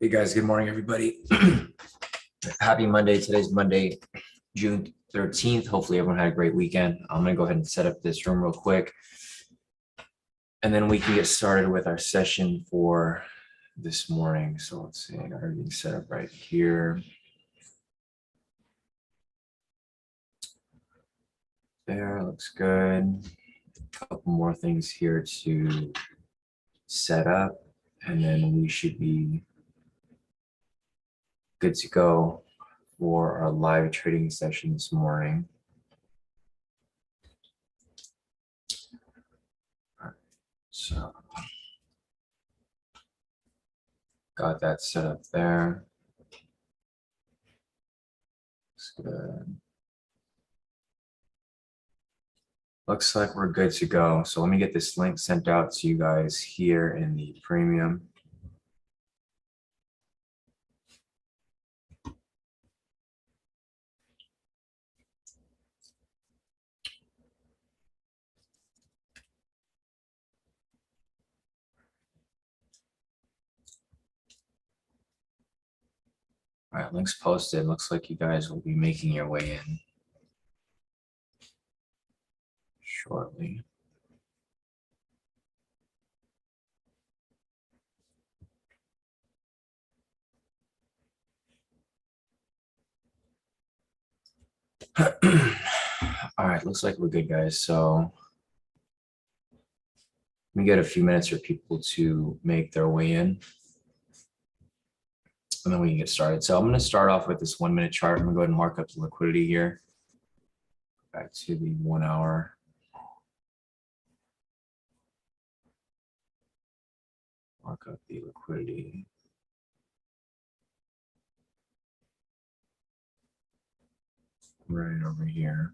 Hey guys, good morning, everybody. Happy Monday. Today's Monday, June 13th. Hopefully everyone had a great weekend. I'm going to go ahead and set up this room real quick, and then we can get started with our session for this morning. So let's see, I got everything set up right here. There, looks good. A couple more things here to set up, and then we should be good to go for our live trading session this morning. All right, so got that set up there. Looks good. Looks like we're good to go. So let me get this link sent out to you guys here in the premium. All right, links posted. Looks like you guys will be making your way in shortly. All right, looks like we're good, guys. So let me get a few minutes for people to make their way in, and then we can get started. So I'm going to start off with this 1 minute chart. I'm going to go ahead and mark up the liquidity here. Back to the 1 hour. Mark up the liquidity. Right over here.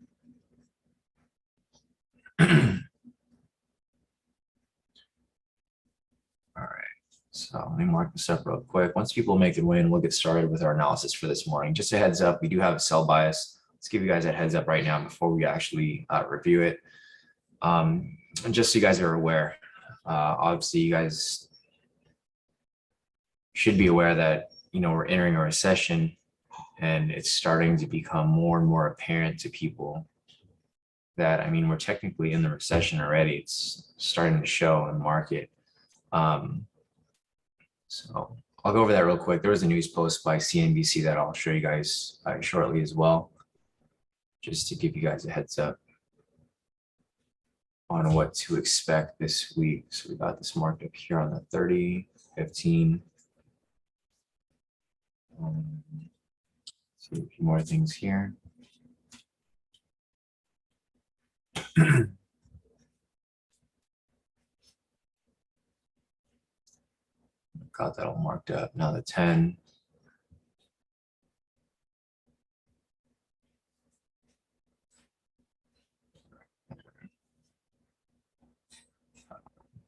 All right, so let me mark this up real quick. Once people make their way in, we'll get started with our analysis for this morning. Just a heads up, we do have a sell bias. Let's give you guys that heads up right now before we actually review it. And just so you guys are aware, obviously you guys should be aware that, you know, we're entering a recession, and it's starting to become more and more apparent to people that, I mean, we're technically in the recession already. It's starting to show in the market. So I'll go over that real quick. There was a news post by CNBC that I'll show you guys shortly as well, just to give you guys a heads up on what to expect this week. So we got this marked up here on the 30, 15. See a few more things here. Got that all marked up. Now the 10.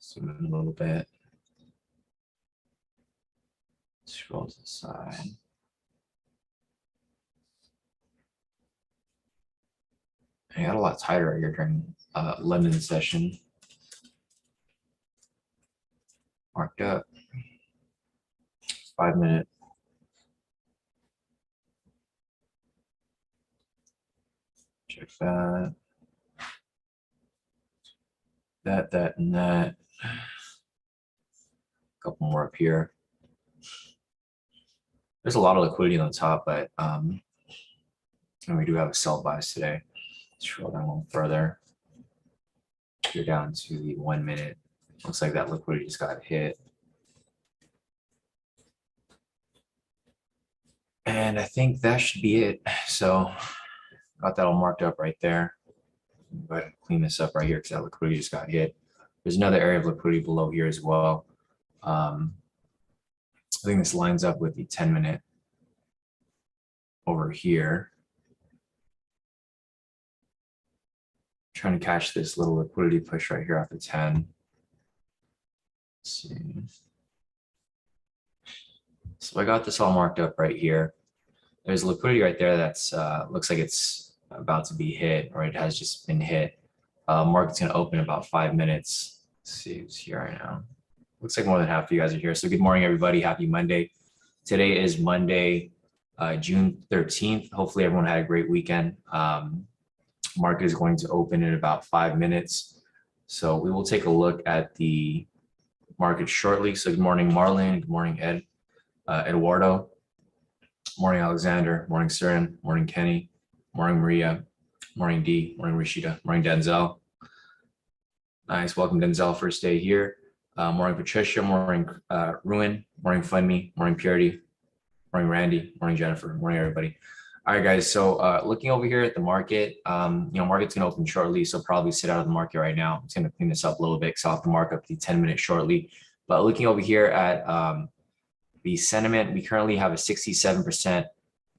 Zoom in a little bit. Scroll to the side. I got a lot tighter right here during London session. Marked up. 5 minute. Check that. That, and that. A couple more up here. There's a lot of liquidity on the top, but and we do have a sell bias today. Let's scroll down a little further. You're down to the 1 minute. Looks like that liquidity just got hit. And I think that should be it. So got that all marked up right there. Go ahead and clean this up right here because that liquidity just got hit. There's another area of liquidity below here as well. I think this lines up with the 10 minute over here. Trying to catch this little liquidity push right here off the 10. Let's see. So I got this all marked up right here. There's liquidity right there that's looks like it's about to be hit, or it has just been hit. Market's gonna open in about 5 minutes. Let's see who's here right now. Looks like more than half of you guys are here. So good morning, everybody. Happy Monday. Today is Monday, June 13th. Hopefully everyone had a great weekend. Market is going to open in about 5 minutes. So we will take a look at the market shortly. So good morning, Marlon. Good morning, Eduardo. Morning, Alexander. Morning, Surin. Morning, Kenny. Morning, Maria. Morning, D. Morning, Rashida. Morning, Denzel. Nice. Welcome, Denzel. First day here. Morning, Patricia. Morning, Ruin. Morning, Funme. Morning, Purity. Morning, Randy. Morning, Jennifer. Morning, everybody. All right, guys. So looking over here at the market, market's going to open shortly. So probably sit out of the market right now. I'm just going to clean this up a little bit because I'll have to mark up the 10 minutes shortly. But looking over here at the sentiment, we currently have a 67%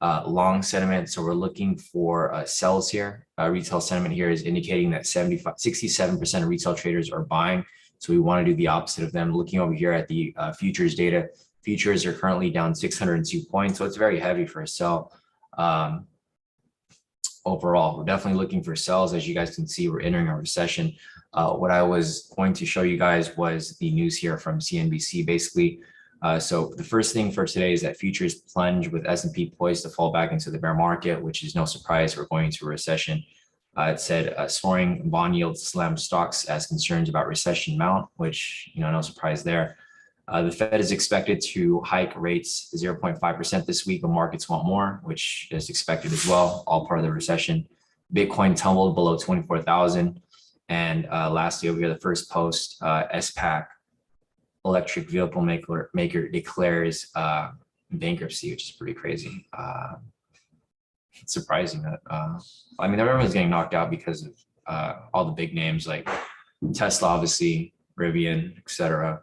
long sentiment. So we're looking for sells here. Retail sentiment here is indicating that 67% of retail traders are buying. So we want to do the opposite of them. Looking over here at the futures data, futures are currently down 602 points. So it's very heavy for a sell. Overall, we're definitely looking for sells. As you guys can see, we're entering a recession. What I was going to show you guys was the news here from CNBC, basically. So the first thing for today is that futures plunge with S&P poised to fall back into the bear market, which is no surprise. We're going into a recession. It said soaring bond yields slam stocks as concerns about recession mount, which, no surprise there. The Fed is expected to hike rates 0.5% this week, but markets want more, which is expected as well, all part of the recession. Bitcoin tumbled below 24,000. And lastly, over here, the first post, SPAC, electric vehicle maker declares bankruptcy, which is pretty crazy. It's surprising that, everyone's getting knocked out because of all the big names like Tesla, obviously, Rivian, etc.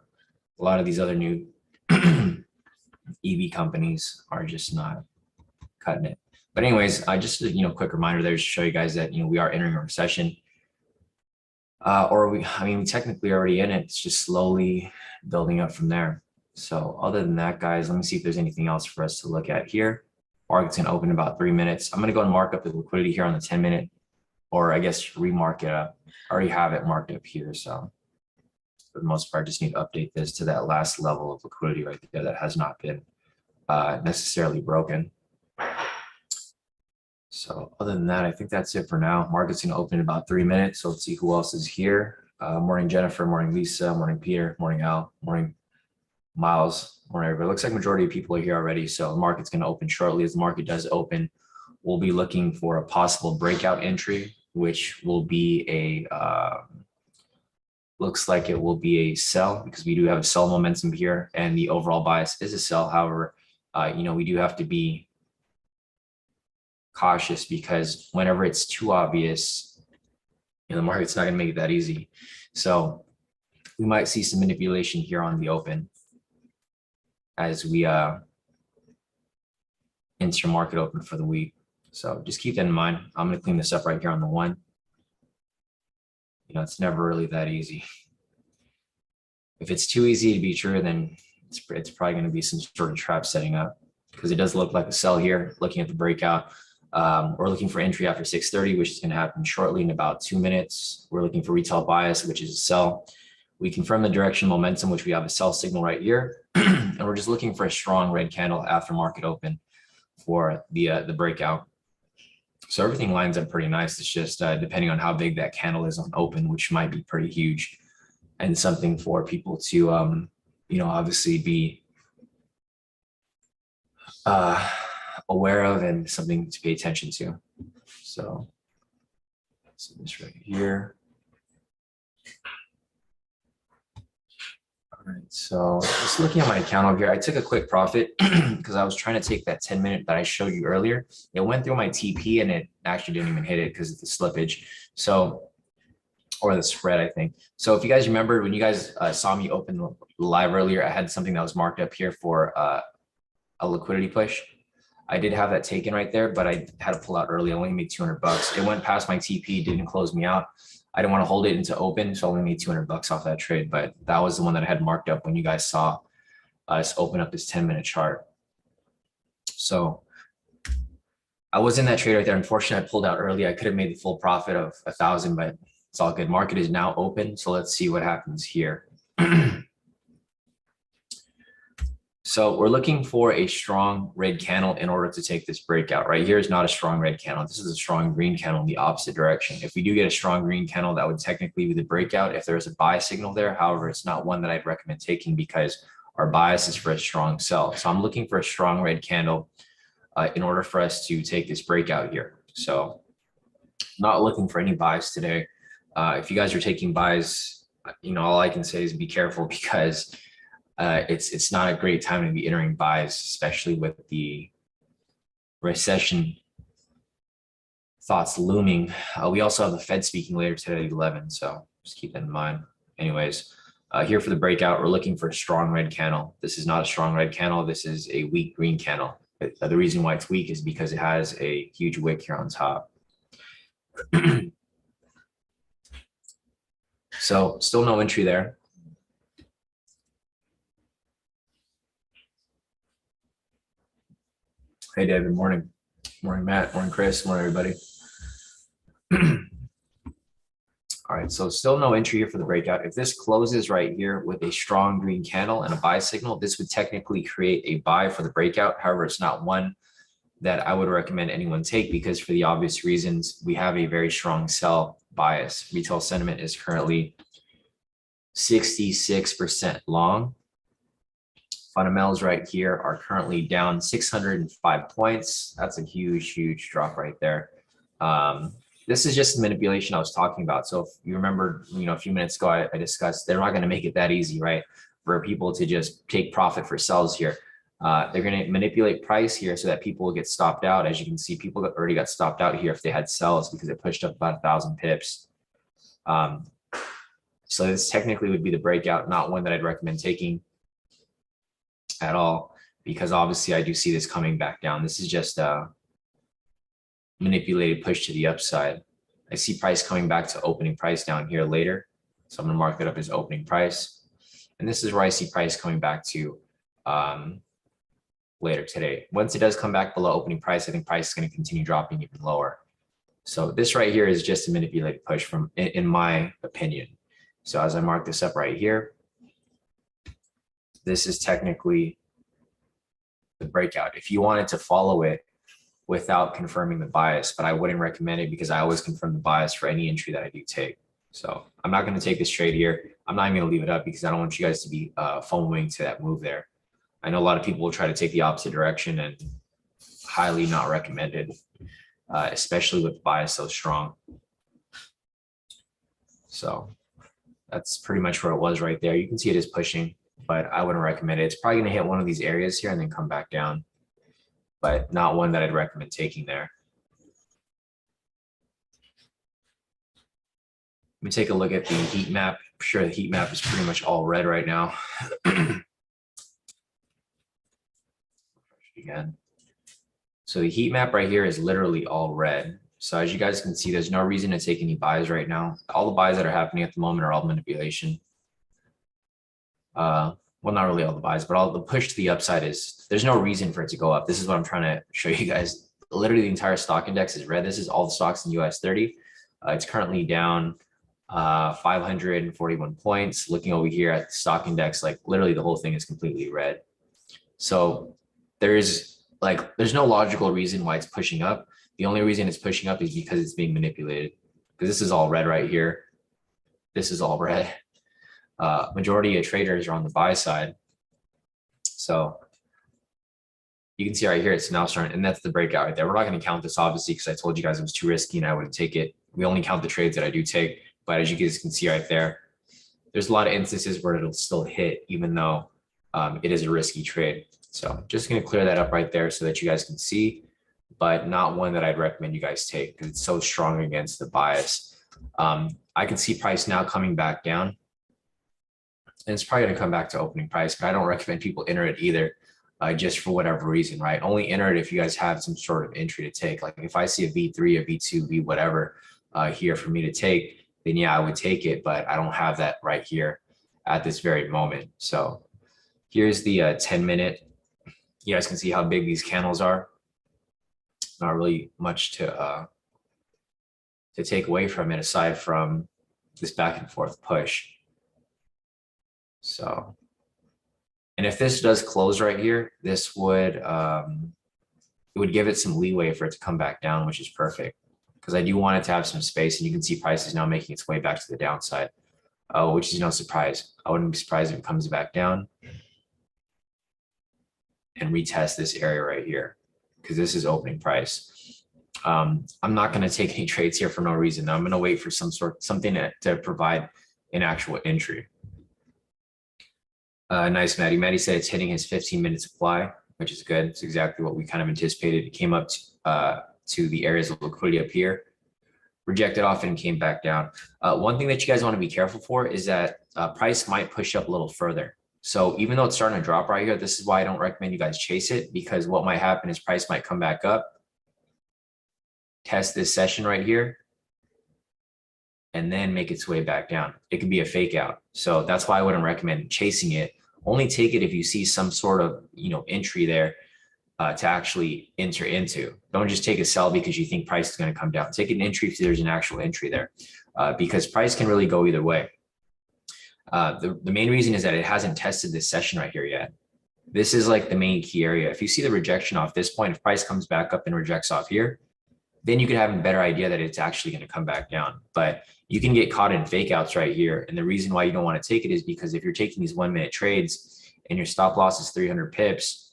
A lot of these other new EV companies are just not cutting it. But anyways, just a quick reminder there to show you guys that we are entering a recession. We technically already in it. It's just slowly building up from there. So other than that, guys, let me see if there's anything else for us to look at here. Market's gonna open in about 3 minutes. I'm gonna go and mark up the liquidity here on the 10-minute, or I guess remark it up. I already have it marked up here, so for the most part, just need to update this to that last level of liquidity right there that has not been necessarily broken. So other than that, I think that's it for now. Market's gonna open in about 3 minutes. So let's see who else is here. Morning, Jennifer. Morning, Lisa. Morning, Peter. Morning, Al. Morning, Miles. Morning, everybody. Looks like majority of people are here already. So the market's gonna open shortly. As the market does open, we'll be looking for a possible breakout entry, which will be a, looks like it will be a sell because we do have a sell momentum here and the overall bias is a sell. However, we do have to be cautious because whenever it's too obvious, the market's not going to make it that easy. So we might see some manipulation here on the open as we enter market open for the week. So just keep that in mind. I'm going to clean this up right here on the 1. It's never really that easy. If it's too easy to be true, then it's probably going to be some sort of trap setting up because it does look like a sell here. Looking at the breakout, we're looking for entry after 6:30, which is going to happen shortly in about 2 minutes. We're looking for retail bias, which is a sell. We confirm the direction momentum, which we have a sell signal right here, and we're just looking for a strong red candle after market open for the breakout. So everything lines up pretty nice. It's just depending on how big that candle is on open, which might be pretty huge, and something for people to obviously be aware of and something to pay attention to. So this right here. All right, so just looking at my account over here, I took a quick profit because I was trying to take that 10-minute that I showed you earlier. It went through my TP and it actually didn't even hit it because of the slippage. So, or the spread, I think. So if you guys remember when you guys saw me open live earlier, I had something that was marked up here for a liquidity push. I did have that taken right there, but I had to pull out early. I only made $200. It went past my TP, didn't close me out. I didn't want to hold it into open, so I only made $200 off that trade. But that was the one that I had marked up when you guys saw us open up this 10-minute chart. So I was in that trade right there. Unfortunately, I pulled out early. I could have made the full profit of 1,000, but it's all good. Market is now open, so let's see what happens here. So we're looking for a strong red candle in order to take this breakout. Right here is not a strong red candle. This is a strong green candle in the opposite direction. If we do get a strong green candle, that would technically be the breakout if there's a buy signal there. However, it's not one that I'd recommend taking because our bias is for a strong sell. So I'm looking for a strong red candle in order for us to take this breakout here. So not looking for any buys today. If you guys are taking buys, all I can say is be careful because it's not a great time to be entering buys, especially with the recession thoughts looming. We also have the Fed speaking later today at 11, so just keep that in mind. Anyways, here for the breakout, we're looking for a strong red candle. This is not a strong red candle. This is a weak green candle. The reason why it's weak is because it has a huge wick here on top. So still no entry there. Hey, David. Morning. Morning, Matt. Morning, Chris. Morning, everybody. All right, so still no entry here for the breakout. If this closes right here with a strong green candle and a buy signal, this would technically create a buy for the breakout. However, it's not one that I would recommend anyone take because for the obvious reasons, we have a very strong sell bias. Retail sentiment is currently 66% long. Fundamentals right here are currently down 605 points. That's a huge, huge drop right there. This is just the manipulation I was talking about. So if you remember, a few minutes ago, I discussed they're not going to make it that easy, right? For people to just take profit for sells here. They're going to manipulate price here so that people will get stopped out. As you can see, people already got stopped out here if they had sells because it pushed up about 1,000 pips. So this technically would be the breakout, not one that I'd recommend taking at all, because obviously I do see this coming back down. This is just a manipulated push to the upside. I see price coming back to opening price down here later. So I'm going to mark that up as opening price. And this is where I see price coming back to later today. Once it does come back below opening price, I think price is going to continue dropping even lower. So this right here is just a manipulated push in my opinion. So as I mark this up right here, this is technically the breakout. If you wanted to follow it without confirming the bias, but I wouldn't recommend it because I always confirm the bias for any entry that I do take. So I'm not going to take this trade here. I'm not even going to leave it up because I don't want you guys to be FOMOing to that move there. I know a lot of people will try to take the opposite direction and highly not recommended, especially with bias so strong. So that's pretty much where it was right there. You can see it is pushing, but I wouldn't recommend it. It's probably going to hit one of these areas here and then come back down, but not one that I'd recommend taking there. Let me take a look at the heat map. I'm sure the heat map is pretty much all red right now. Again. So the heat map right here is literally all red. So as you guys can see, there's no reason to take any buys right now. All the buys that are happening at the moment are all manipulation. Well, not really all the buys, but all the push to the upside is, there's no reason for it to go up. This is what I'm trying to show you guys. Literally the entire stock index is red. This is all the stocks in US30. It's currently down 541 points. Looking over here at the stock index, like literally the whole thing is completely red. So there's no logical reason why it's pushing up. The only reason it's pushing up is because it's being manipulated, because this is all red right here. This is all red. Majority of traders are on the buy side. So you can see right here, it's now starting, and that's the breakout right there. We're not going to count this obviously because I told you guys it was too risky and I wouldn't take it. We only count the trades that I do take. But as you guys can see right there, there's a lot of instances where it'll still hit, even though it is a risky trade. So just going to clear that up right there so that you guys can see, but not one that I'd recommend you guys take because it's so strong against the bias. I can see price now coming back down, and it's probably going to come back to opening price, but I don't recommend people enter it either, just for whatever reason, right? Only enter it if you guys have some sort of entry to take. Like if I see a V3, a V2, V whatever here for me to take, then yeah, I would take it, but I don't have that right here at this very moment. So here's the 10-minute. You guys can see how big these candles are. Not really much to take away from it aside from this back and forth push. So And if this does close right here, this would, it would give it some leeway for it to come back down, which is perfect. Because I do want it to have some space, and you can see prices now making its way back to the downside, which is no surprise. I wouldn't be surprised if it comes back down and retest this area right here, because this is opening price. I'm not going to take any trades here for no reason. I'm going to wait for something to provide an actual entry. Nice, Maddie. Maddie said it's hitting his 15-minute supply, which is good. It's exactly what we kind of anticipated. It came up to the areas of liquidity up here, rejected off and came back down. One thing that you guys want to be careful for is that price might push up a little further. So even though it's starting to drop right here, this is why I don't recommend you guys chase it, because what might happen is price might come back up, test this session right here, and then make its way back down. It could be a fake out. So that's why I wouldn't recommend chasing it. Only take it if you see some sort of, entry there to actually enter into. Don't just take a sell because you think price is going to come down. Take an entry if there's an actual entry there, because price can really go either way. The main reason is that it hasn't tested this session right here yet. This is like the main key area. If you see the rejection off this point, if price comes back up and rejects off here, then you could have a better idea that it's actually going to come back down. But you can get caught in fake outs right here. And the reason why you don't want to take it is because if you're taking these 1-minute trades and your stop loss is 300 pips,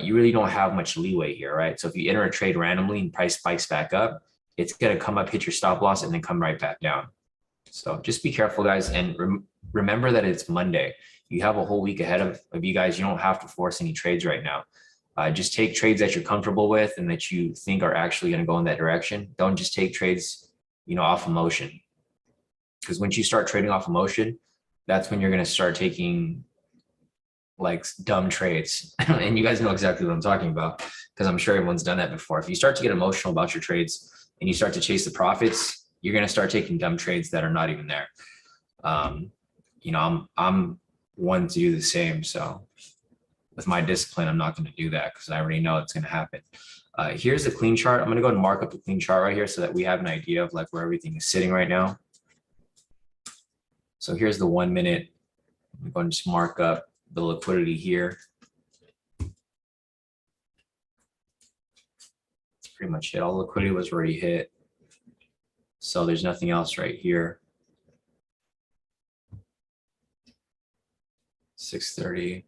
you really don't have much leeway here, right? So if you enter a trade randomly and price spikes back up, it's going to come up, hit your stop loss, and then come right back down. So just be careful, guys. And remember that it's Monday. You have a whole week ahead of you guys. You don't have to force any trades right now. Just take trades that you're comfortable with and that you think are actually going to go in that direction. Don't just take trades, off emotion. Because once you start trading off emotion, that's when you're going to start taking like dumb trades. And you guys know exactly what I'm talking about, because I'm sure everyone's done that before. If you start to get emotional about your trades and you start to chase the profits, you're going to start taking dumb trades that are not even there. I'm one to do the same. So with my discipline, I'm not going to do that because I already know it's going to happen. Here's the clean chart. I'm going to go ahead and mark up the clean chart right here so that we have an idea of like where everything is sitting right now. So here's the 1 minute. I'm going to just mark up the liquidity here. That's pretty much it. All liquidity was already hit. So there's nothing else right here. 6:30.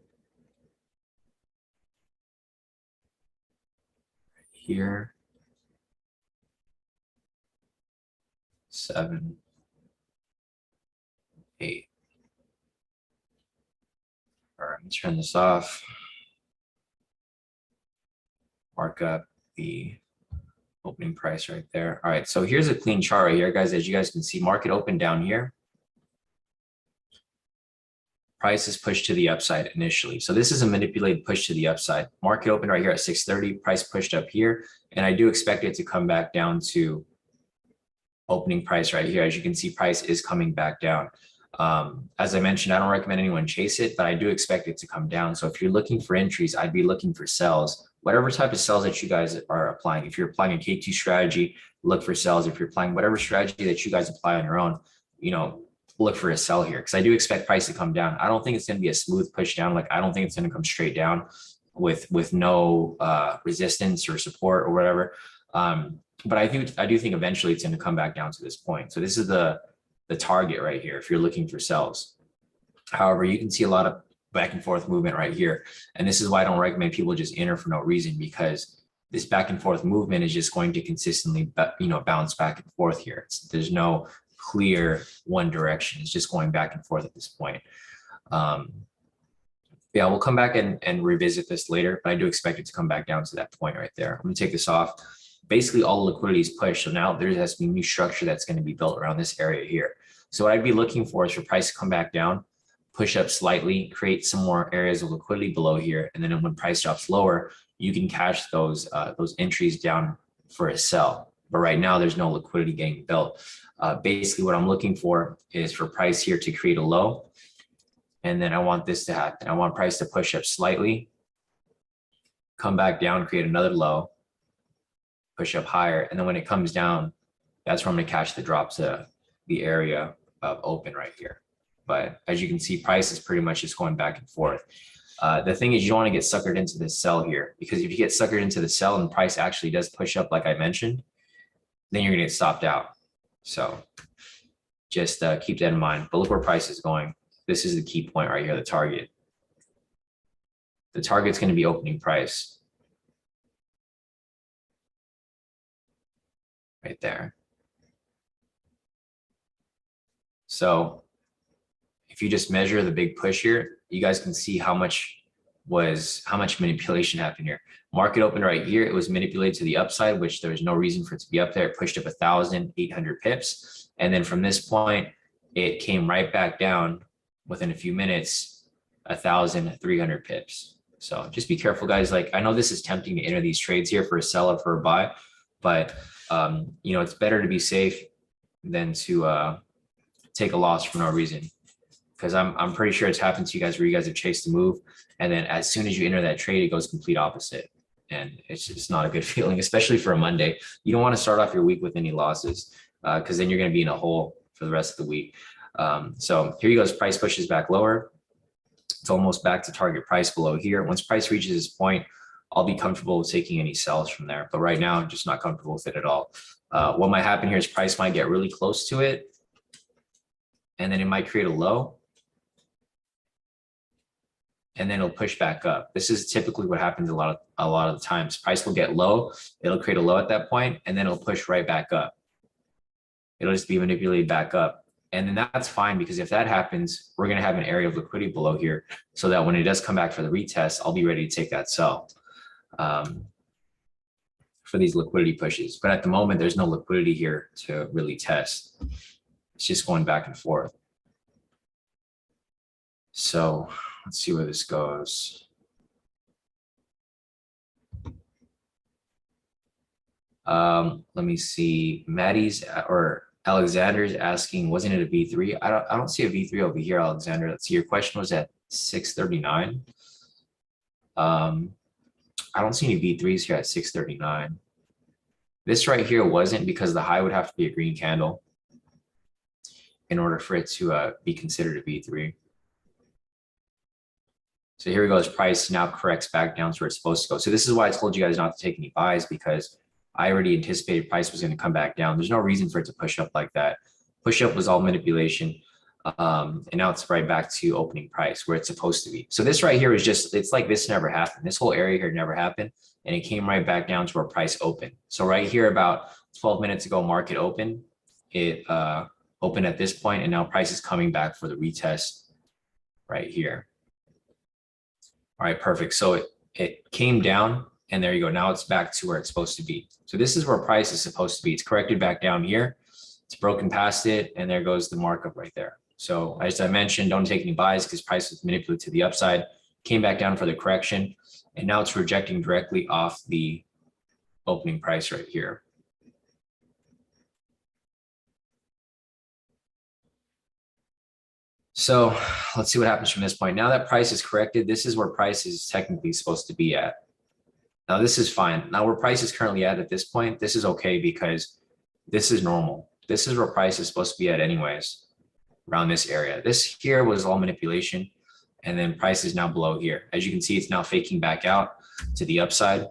Here. 7, 8. All right, let's turn this off. Mark up the opening price right there. All right, so here's a clean chart right here, guys. As you guys can see, market open down here. Price is pushed to the upside initially. So this is a manipulated push to the upside. Market open right here at 6:30, price pushed up here. And I do expect it to come back down to opening price right here. As you can see, price is coming back down. As I mentioned, I don't recommend anyone chase it, but I do expect it to come down. So if you're looking for entries, I'd be looking for sells, whatever type of sells that you guys are applying. If you're applying a K2 strategy, look for sells. If you're applying whatever strategy that you guys apply on your own, look for a sell here, because I do expect price to come down. I don't think it's going to be a smooth push down. Like I don't think it's going to come straight down with no resistance or support or whatever. But I do think eventually it's going to come back down to this point. So this is the target right here if you're looking for sells. However, you can see a lot of back and forth movement right here. And this is why I don't recommend people just enter for no reason, because this back and forth movement is just going to consistently, bounce back and forth here. There's no clear one direction. It's just going back and forth at this point. Yeah, we'll come back and revisit this later, but I do expect it to come back down to that point right there. I'm going to take this off. Basically, all liquidity is pushed. So now there has to be new structure that's going to be built around this area here. So what I'd be looking for is for price to come back down, push up slightly, create some more areas of liquidity below here. And then when price drops lower, you can cash those entries down for a sell. But right now, there's no liquidity getting built. Basically, what I'm looking for is for price here to create a low. And then I want this to happen. I want price to push up slightly, come back down, create another low, push up higher. And then when it comes down, that's where I'm going to catch the drop to the area of open right here. But as you can see, price is pretty much just going back and forth. The thing is, you don't want to get suckered into this sell here, because if you get suckered into the sell and price actually does push up, like I mentioned, then you're going to get stopped out. So just keep that in mind. But look where price is going. This is the key point right here, the target. The target's going to be opening price right there. So if you just measure the big push here, you guys can see how much manipulation happened here. Market opened right here. It was manipulated to the upside, which there was no reason for it to be up there. It pushed up 1,800 pips. And then from this point, it came right back down within a few minutes, 1,300 pips. So just be careful, guys. Like, I know this is tempting to enter these trades here for a sell or for a buy, but it's better to be safe than to take a loss for no reason. Because I'm pretty sure it's happened to you guys where you guys have chased the move, and then as soon as you enter that trade, it goes complete opposite. And it's just not a good feeling, especially for a Monday. You don't want to start off your week with any losses, because then you're going to be in a hole for the rest of the week. So here you go. Price pushes back lower. It's almost back to target price below here. Once price reaches this point, I'll be comfortable with taking any sells from there. But right now, I'm just not comfortable with it at all. What might happen here is price might get really close to it, and then it might create a low, and then it'll push back up. This is typically what happens a lot of the times. Price will get low, it'll create a low at that point, and then it'll push right back up. It'll just be manipulated back up. And then that's fine, because if that happens, we're going to have an area of liquidity below here, so that when it does come back for the retest, I'll be ready to take that sell for these liquidity pushes. But at the moment, there's no liquidity here to really test. It's just going back and forth. So let's see where this goes. Let me see. Maddie's or Alexander's asking, wasn't it a V3? I don't see a V3 over here, Alexander. Let's see. Your question was at 639. I don't see any V3s here at 639. This right here wasn't, because the high would have to be a green candle in order for it to be considered a V3. So here we go. As price now corrects back down to where it's supposed to go. So this is why I told you guys not to take any buys, because I already anticipated price was going to come back down. There's no reason for it to push up like that. Push up was all manipulation. And now it's right back to opening price where it's supposed to be. So this right here is just, it's like this never happened. This whole area here never happened. And it came right back down to where price opened. So right here, about 12 minutes ago, market opened. It opened at this point, and now price is coming back for the retest right here. All right, perfect. So it came down, and there you go. Now it's back to where it's supposed to be. So this is where price is supposed to be. It's corrected back down here. It's broken past it, and there goes the markup right there. So as I mentioned, don't take any buys, because price was manipulated to the upside, came back down for the correction, and now it's rejecting directly off the opening price right here. So let's see what happens from this point. Now that price is corrected, this is where price is technically supposed to be at. Now this is fine. Now where price is currently at this point, this is okay, because this is normal. This is where price is supposed to be at anyways, around this area. This here was all manipulation, and then price is now below here. As you can see, it's now faking back out to the upside.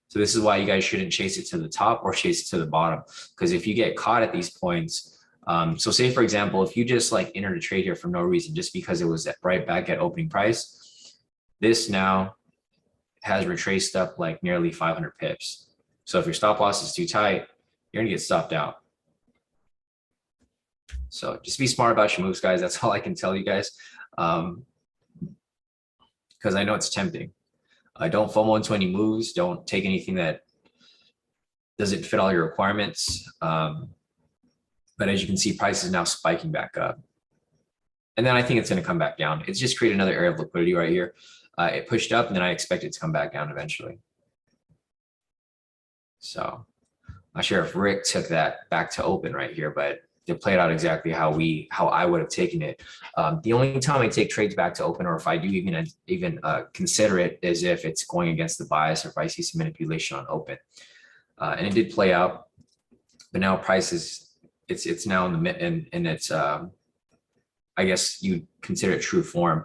So this is why you guys shouldn't chase it to the top or chase it to the bottom, because if you get caught at these points, so say for example, if you just like entered a trade here for no reason, just because it was right back at opening price, this now has retraced up like nearly 500 pips. So if your stop loss is too tight, you're gonna get stopped out. So just be smart about your moves, guys. That's all I can tell you guys, because I know it's tempting. Don't FOMO into any moves. Don't take anything that doesn't fit all your requirements. But as you can see, price is now spiking back up. And then I think it's going to come back down. It's just created another area of liquidity right here. It pushed up, and then I expect it to come back down eventually. So I'm not sure if Rick took that back to open right here, but it played out exactly how I would have taken it. The only time I take trades back to open, or if I do even consider it, is if it's going against the bias, or if I see some manipulation on open. And it did play out, but now price is it's now in the mid, and it's I guess you consider it true form.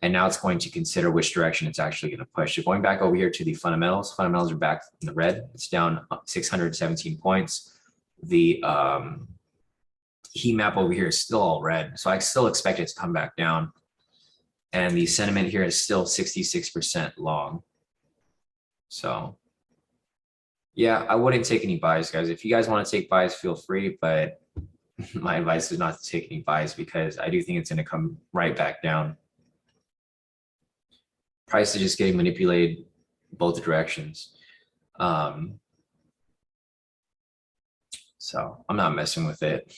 And now it's going to consider which direction it's actually going to push. So going back over here to the fundamentals are back in the red. It's down 617 points. The heat map over here is still all red. So I still expect it to come back down. And the sentiment here is still 66% long. So yeah, I wouldn't take any buys, guys. If you guys want to take buys, feel free. But my advice is not to take any buys because I do think it's going to come right back down. Price is just getting manipulated both directions. So I'm not messing with it.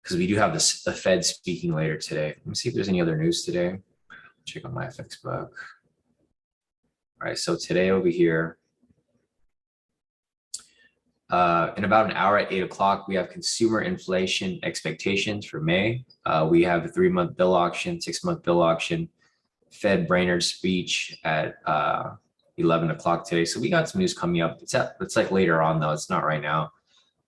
Because we do have the Fed speaking later today. Let me see if there's any other news today. Check on my FX book. All right, so today over here, in about an hour at 8 o'clock, we have consumer inflation expectations for May. We have a 3-month bill auction, 6-month bill auction, Fed Brainerd speech at 11 o'clock today. So we got some news coming up. It's like later on though. It's not right now.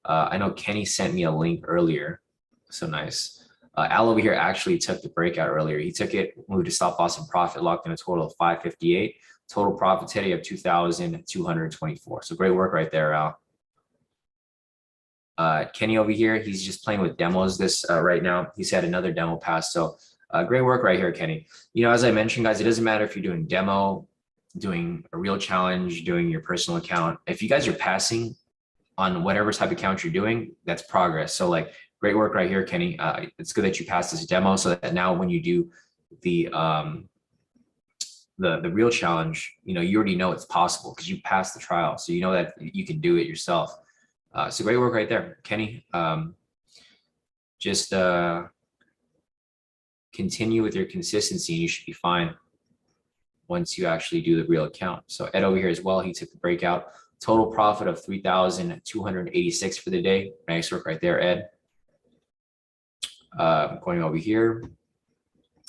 I know Kenny sent me a link earlier. So nice. Al over here actually took the breakout earlier. He took it, moved to stop loss and profit, locked in a total of 558. Total profit today of 2,224. So great work right there, Al. Kenny over here, he's just playing with demos this right now. He's had another demo pass. So great work right here, Kenny. You know, as I mentioned, guys, it doesn't matter if you're doing demo, doing a real challenge, doing your personal account. If you guys are passing on whatever type of account you're doing, that's progress. So like, great work right here, Kenny. It's good that you passed this demo so that now when you do the real challenge, you know, you already know it's possible because you passed the trial. So you know that you can do it yourself. So great work right there, Kenny. Just continue with your consistency and you should be fine once you actually do the real account. So Ed over here as well, he took the breakout. Total profit of 3,286 for the day. Nice work right there, Ed. Going over here.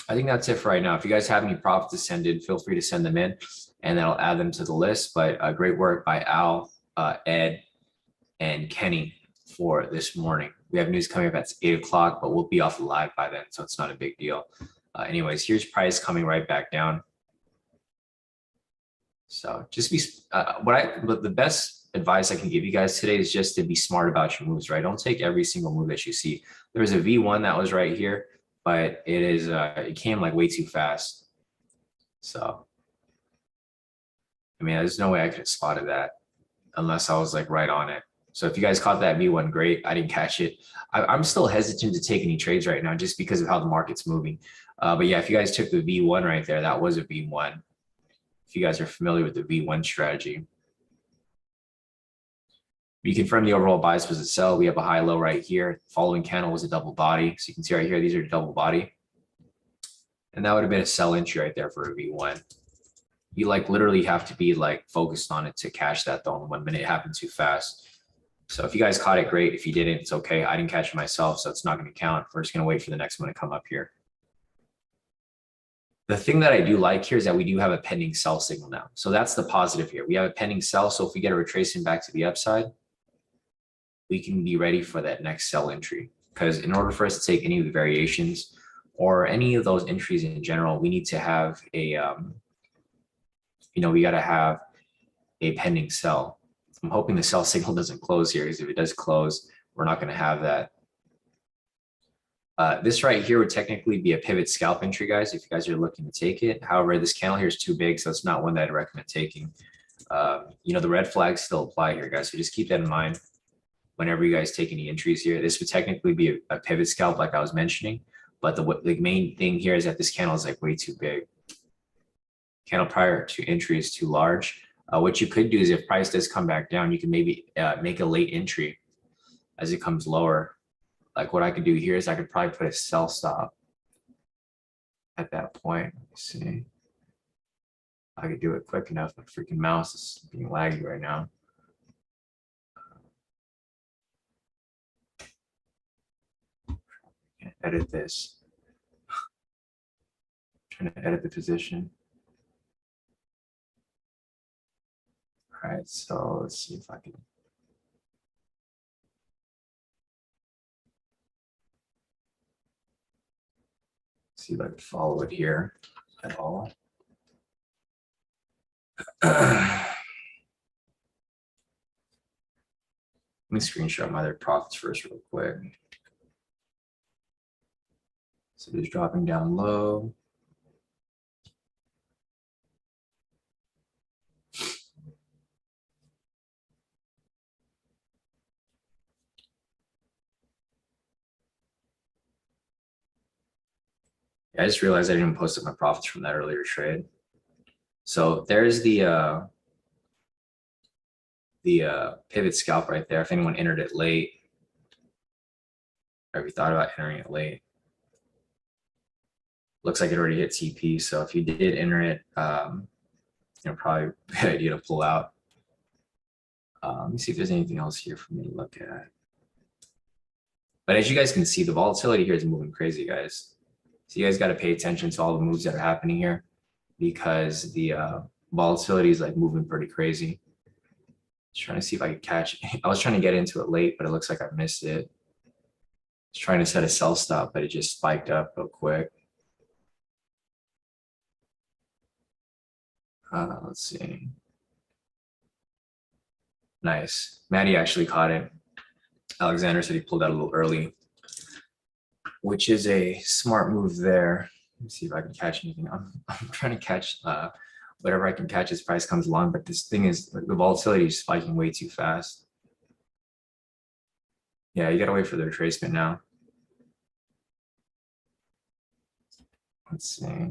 I think that's it for right now. If you guys have any profits to send in, feel free to send them in and then I'll add them to the list. But great work by Al, Ed, and Kenny for this morning. We have news coming up at 8 o'clock, but we'll be off live by then, so it's not a big deal. Anyways, here's price coming right back down. So just be, but the best advice I can give you guys today is just to be smart about your moves, right? Don't take every single move that you see. There was a V1 that was right here, but it is, it came like way too fast. So, I mean, there's no way I could have spotted that unless I was like right on it. So if you guys caught that V1, great. I didn't catch it. I'm still hesitant to take any trades right now just because of how the market's moving. But yeah, if you guys took the V1 right there, that was a V1. If you guys are familiar with the V1 strategy. We confirm the overall bias was a sell. We have a high low right here. Following candle was a double body. So you can see right here, these are double body. And that would have been a sell entry right there for a V1. You like literally have to be like focused on it to cash that though in 1 minute. It happened too fast. So if you guys caught it, great. If you didn't, it's okay. I didn't catch it myself, so it's not going to count. We're just going to wait for the next one to come up here. The thing that I do like here is that we do have a pending sell signal now. So that's the positive here. We have a pending sell. So if we get a retracement back to the upside, we can be ready for that next sell entry. Because in order for us to take any of the variations or any of those entries in general, we need to have a, we got to have a pending sell. I'm hoping the sell signal doesn't close here, because if it does close, we're not going to have that. This right here would technically be a pivot scalp entry, guys, if you guys are looking to take it. However, this candle here is too big, so it's not one that I'd recommend taking. The red flags still apply here, guys, so just keep that in mind whenever you guys take any entries here. This would technically be a pivot scalp, like I was mentioning, but the main thing here is that this candle is like way too big. Candle prior to entry is too large. What you could do is if price does come back down, you can maybe make a late entry as it comes lower. Like what I could do here is I could probably put a sell stop at that point. Let me see. I could do it quick enough. My freaking mouse is being laggy right now. Can't edit this. Trying to edit the position. All right, so let's see if I can. See if I can follow it here at all. Let me screenshot my other profits first real quick. So it's dropping down low. I just realized I didn't post up my profits from that earlier trade. So there's the pivot scalp right there. If anyone entered it late, or if you thought about entering it late, looks like it already hit TP. So if you did enter it, probably a good idea to pull out. Let me see if there's anything else here for me to look at. But as you guys can see, the volatility here is moving crazy, guys. So you guys got to pay attention to all the moves that are happening here, because the volatility is like moving pretty crazy. Just trying to see if I could catch it. I was trying to get into it late, but it looks like I missed it. I was trying to set a sell stop, but it just spiked up real quick. Let's see. Nice. Maddie actually caught it. Alexander said he pulled out a little early, which is a smart move there. Let me see if I can catch anything. I'm trying to catch whatever I can catch as price comes along, but this thing is, the volatility is spiking way too fast. Yeah, you gotta wait for the retracement now. Let's see.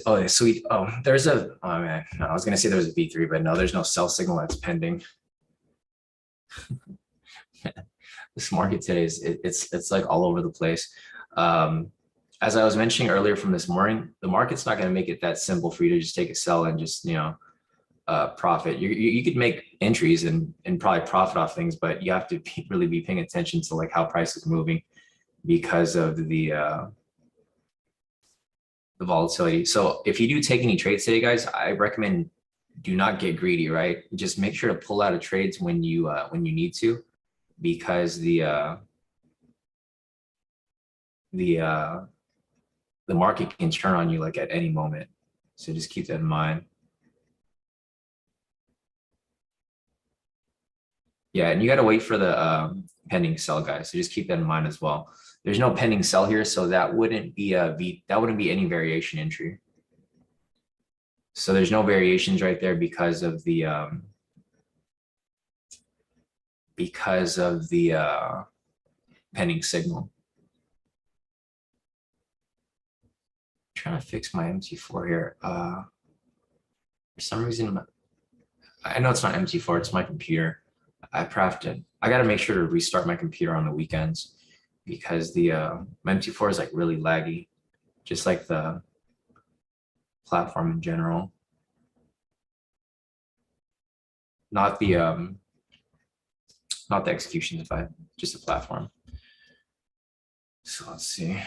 Oh, sweet. Oh, there's a, oh man, no, I was gonna say there's a V3, but no, there's no sell signal that's pending. This market today is, it's like all over the place. As I was mentioning earlier from this morning, the market's not going to make it that simple for you to just take a sell and just, profit. You could make entries and probably profit off things, but you have to really be paying attention to like how price is moving because of the volatility. So if you do take any trades today, guys, I recommend do not get greedy, right? Just make sure to pull out of trades when you need to, because the market can turn on you like at any moment. So just keep that in mind. Yeah, and you got to wait for the pending sell, guys. So just keep that in mind as well. There's no pending sell here, so that wouldn't be any variation entry. So there's no variations right there because of the pending signal. Trying to fix my MT4 here. For some reason, I know it's not MT4, it's my computer. I got to make sure to restart my computer on the weekends because the my MT4 is like really laggy, just like the platform in general. Not the execution device, just the platform. So let's see.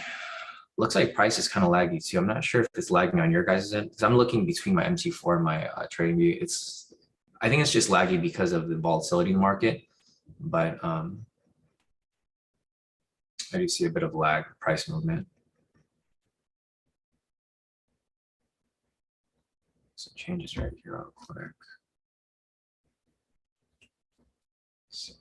Looks like price is kind of laggy too. I'm not sure if it's lagging on your guys' end because I'm looking between my MT4 and my trading view. I think it's just laggy because of the volatility in the market, but I do see a bit of lag price movement. So changes right here real quick. So,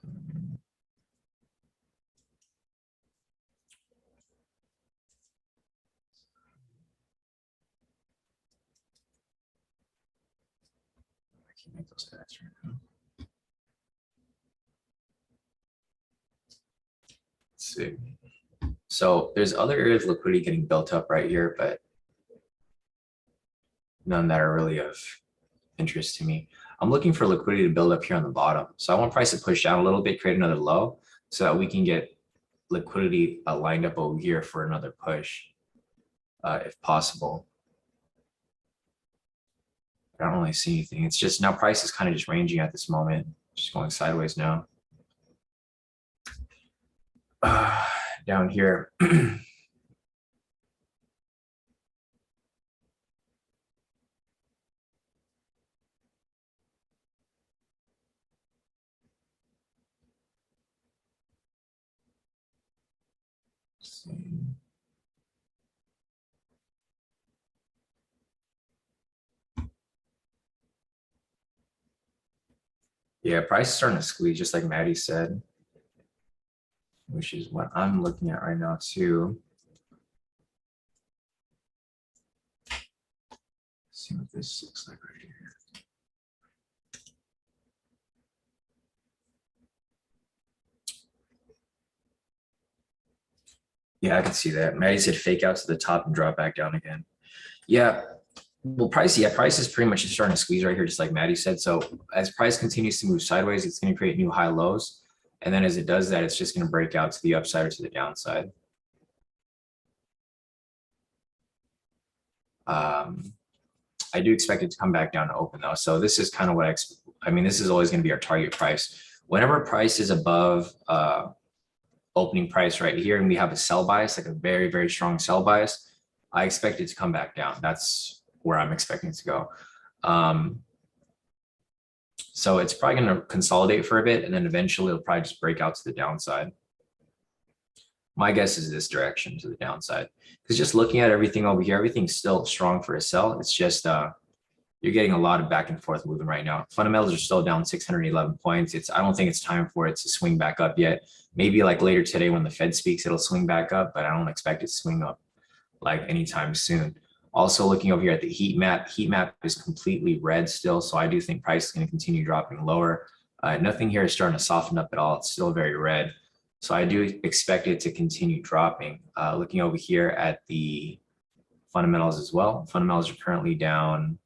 I can't make those stats right now. Let's see. So there's other areas of liquidity getting built up right here, but none that are really of interest to me. I'm looking for liquidity to build up here on the bottom. So I want price to push down a little bit, create another low so that we can get liquidity lined up over here for another push, if possible. I don't really see anything. It's just now price is kind of just ranging at this moment, just going sideways now. down here. Yeah, price is starting to squeeze, just like Maddie said, which is what I'm looking at right now too. Let's see what this looks like right here. Yeah, I can see that. Maddie said fake out to the top and drop back down again. Yeah, well, price is pretty much just starting to squeeze right here, just like Maddie said. So as price continues to move sideways, it's going to create new high lows. And then as it does that, it's just going to break out to the upside or to the downside. I do expect it to come back down to open though. So this is kind of what I mean, this is always going to be our target price. Whenever price is above opening price right here, and we have a sell bias, like a very, very strong sell bias, I expect it to come back down. That's where I'm expecting it to go. So it's probably going to consolidate for a bit, and then eventually it'll probably just break out to the downside. My guess is this direction to the downside, because just looking at everything over here, everything's still strong for a sell. It's just you're getting a lot of back and forth moving right now. Fundamentals are still down 611 points. I don't think it's time for it to swing back up yet. Maybe like later today when the Fed speaks, it'll swing back up, but I don't expect it to swing up like anytime soon. Also looking over here at the heat map is completely red still. So I do think price is going to continue dropping lower. Nothing here is starting to soften up at all. It's still very red. So I do expect it to continue dropping. Looking over here at the fundamentals as well. Fundamentals are currently down.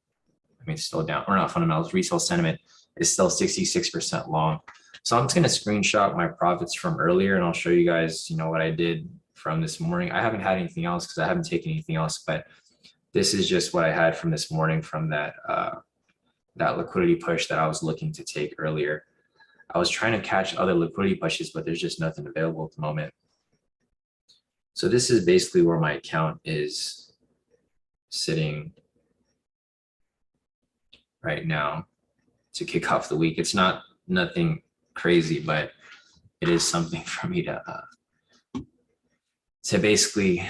I mean, still down, or not fundamentals, retail sentiment is still 66% long. So I'm just going to screenshot my profits from earlier, and I'll show you guys, what I did from this morning. I haven't had anything else because I haven't taken anything else, but this is just what I had from this morning from that liquidity push that I was looking to take earlier. I was trying to catch other liquidity pushes, but there's just nothing available at the moment. So this is basically where my account is sitting right now to kick off the week. It's nothing crazy, but it is something for me to basically,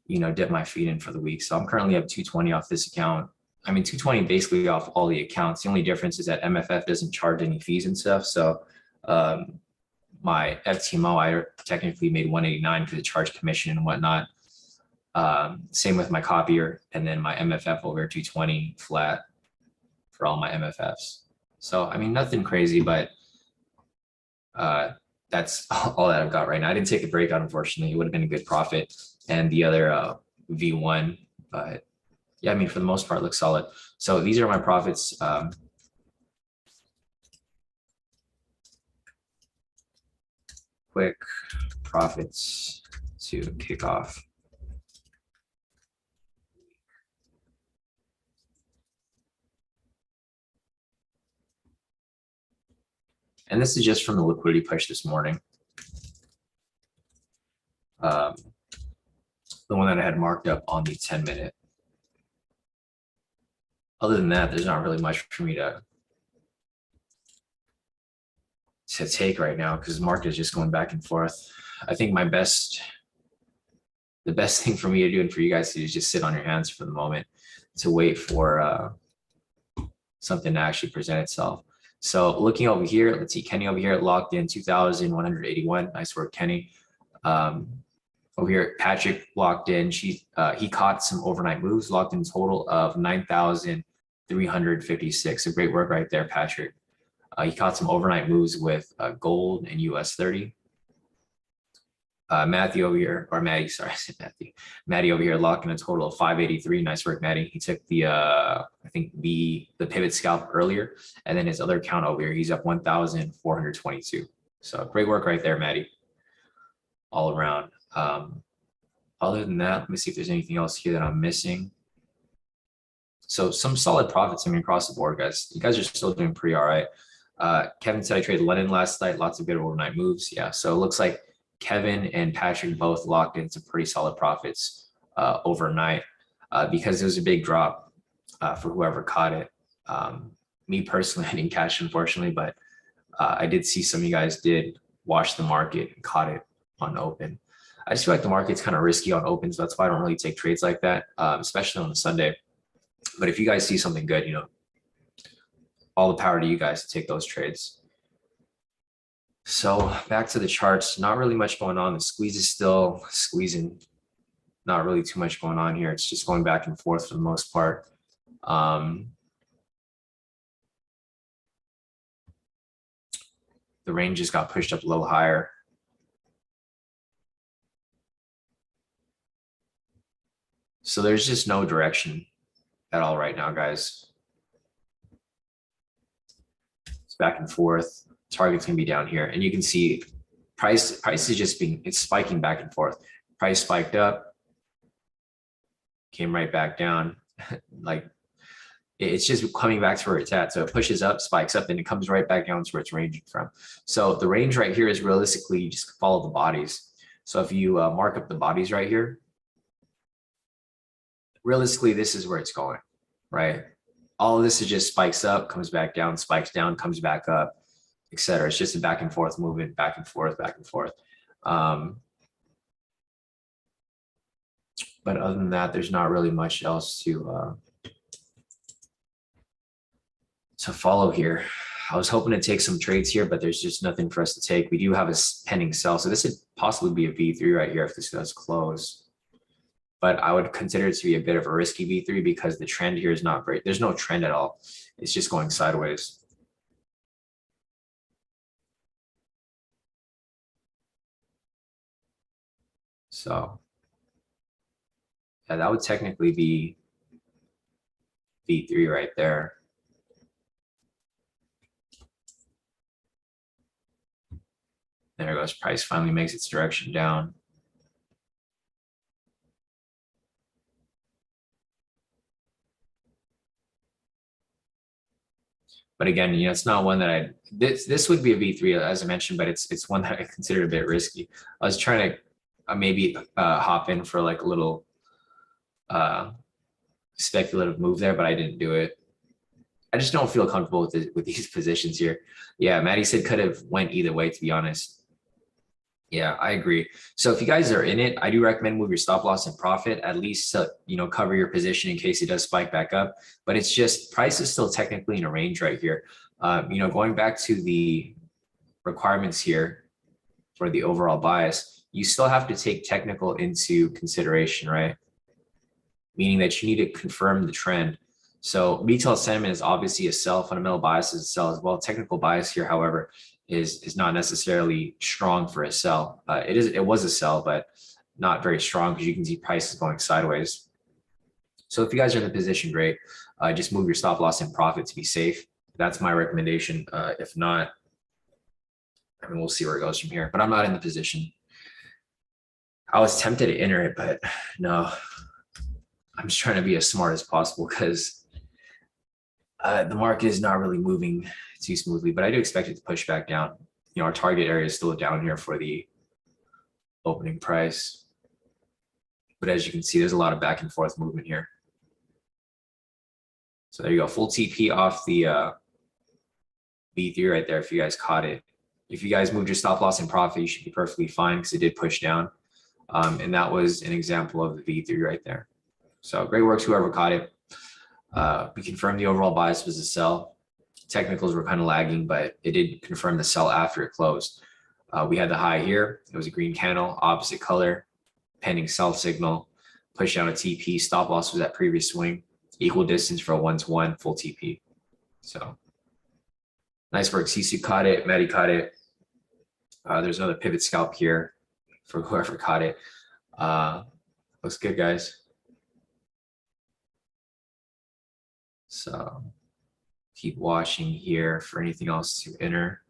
dip my feet in for the week. So I'm currently up 220 off this account. I mean, 220 basically off all the accounts. The only difference is that MFF doesn't charge any fees and stuff. So my FTMO, I technically made 189 because it charged commission and whatnot. Same with my copier, and then my MFF over 220 flat for all my MFFs. So, I mean, nothing crazy, but that's all that I've got right now. I didn't take a breakout, unfortunately. It would have been a good profit. And the other V1, but yeah, I mean, for the most part, it looks solid. So these are my profits. Quick profits to kick off. And this is just from the liquidity push this morning. The one that I had marked up on the 10-minute. Other than that, there's not really much for me to take right now because the market is just going back and forth. I think the best thing for me to do and for you guys to do is just sit on your hands for the moment to wait for something to actually present itself. So looking over here, let's see, Kenny over here locked in 2,181. Nice work, Kenny. Over here, Patrick locked in. He caught some overnight moves, locked in a total of 9,356. So great work right there, Patrick. He caught some overnight moves with gold and US30. Matthew over here, or Maddie, sorry, I said Matthew. Maddie over here locked in a total of 583. Nice work, Maddie. He took the, I think the pivot scalp earlier, and then his other account over here, he's up 1,422. So great work right there, Maddie. All around. Other than that, let me see if there's anything else here that I'm missing. So some solid profits, I mean, across the board, guys. You guys are still doing pretty all right. Kevin said I traded London last night. Lots of good overnight moves. Yeah, so it looks like Kevin and Patrick both locked in some pretty solid profits overnight because it was a big drop for whoever caught it. Me personally, I didn't cash, unfortunately, but I did see some of you guys did watch the market and caught it on open. I just feel like the market's kind of risky on open, so that's why I don't really take trades like that, especially on a Sunday. But if you guys see something good, all the power to you guys to take those trades. So back to the charts, not really much going on. The squeeze is still squeezing. Not really too much going on here. It's just going back and forth for the most part. The range just got pushed up a little higher. So there's just no direction at all right now, guys. It's back and forth. Target's gonna be down here, and you can see price is just it's spiking back and forth. Price spiked up, came right back down. Like it's just coming back to where it's at. So it pushes up, spikes up, and it comes right back down to where it's ranging from. So the range right here is realistically, you just follow the bodies. So if you mark up the bodies right here, realistically, this is where it's going, right? All of this is just spikes up, comes back down, spikes down, comes back up, etc. It's just a back and forth movement, back and forth, back and forth. But other than that, there's not really much else to follow here. I was hoping to take some trades here, but there's just nothing for us to take. We do have a pending sell, so this would possibly be a V3 right here if this does close. But I would consider it to be a bit of a risky V3 because the trend here is not great. There's no trend at all. It's just going sideways. So yeah, that would technically be V3 right there. There goes price, finally makes its direction down. But again, it's not one that this would be a V3 as I mentioned, but it's one that I consider a bit risky. I was trying to maybe hop in for like a little speculative move there, but I didn't do it. I just don't feel comfortable with these positions here. Yeah, Maddie said could have went either way, to be honest. Yeah, I agree. So if you guys are in it, I do recommend move your stop loss and profit, at least to, cover your position in case it does spike back up. But it's just price is still technically in a range right here. Going back to the requirements here for the overall bias, you still have to take technical into consideration, right? Meaning that you need to confirm the trend. So retail sentiment is obviously a sell, fundamental bias is a sell as well. Technical bias here, however, is not necessarily strong for a sell. It was a sell, but not very strong because you can see prices going sideways. So if you guys are in the position, great. Just move your stop loss and profit to be safe. That's my recommendation. If not, we'll see where it goes from here. But I'm not in the position. I was tempted to enter it, but no. I'm just trying to be as smart as possible because the market is not really moving too smoothly, but I do expect it to push back down. Our target area is still down here for the opening price. But as you can see, there's a lot of back and forth movement here. So there you go, full TP off the V3 right there if you guys caught it. If you guys moved your stop loss and profit, you should be perfectly fine because it did push down. And that was an example of the V3 right there. So great work to whoever caught it. We confirmed the overall bias was a sell. Technicals were kind of lagging, but it did confirm the sell after it closed. We had the high here. It was a green candle, opposite color, pending sell signal, push down a TP. Stop loss was at previous swing, equal distance for a 1-to-1 full TP. So nice work. Sisu caught it. Maddie caught it. There's another pivot scalp here for whoever caught it. Looks good, guys. So keep watching here for anything else to enter.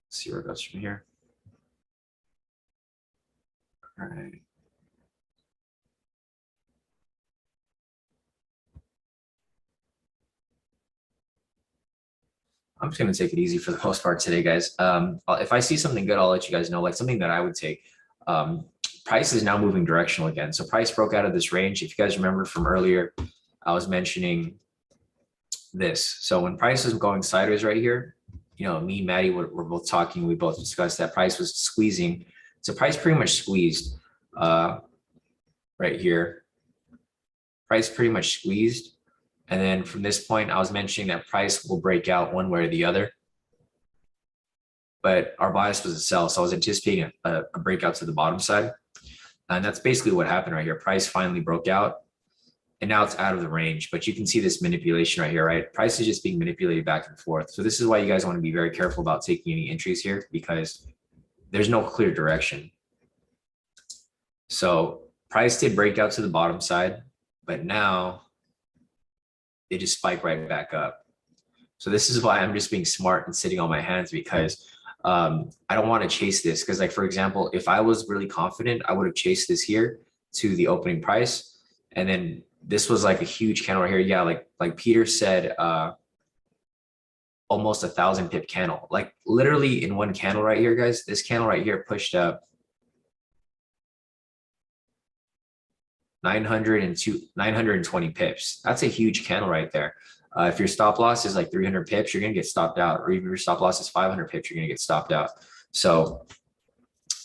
See where it goes from here. All right. I'm just gonna take it easy for the most part today, guys. If I see something good, I'll let you guys know. Like something that I would take. Price is now moving directional again. So price broke out of this range. If you guys remember from earlier, I was mentioning this. So when price is going sideways right here, me and Maddie we're both talking. We both discussed that price was squeezing. So price pretty much squeezed right here. Price pretty much squeezed. And then from this point, I was mentioning that price will break out one way or the other. But our bias was a sell. So I was anticipating a breakout to the bottom side. And that's basically what happened right here. Price finally broke out. And now it's out of the range. But you can see this manipulation right here, right? Price is just being manipulated back and forth. So this is why you guys want to be very careful about taking any entries here, because there's no clear direction. So price did break out to the bottom side, but now it just spiked right back up. So this is why I'm just being smart and sitting on my hands, because I don't want to chase this. Because like, for example, if I was really confident, I would have chased this here to the opening price. And then this was like a huge candle right here. Yeah, like Peter said, almost 1,000 pip candle. Like literally in one candle right here, guys, this candle right here pushed up 920 pips. That's a huge candle right there. If your stop loss is like 300 pips, you're going to get stopped out. Or even if your stop loss is 500 pips, you're going to get stopped out. So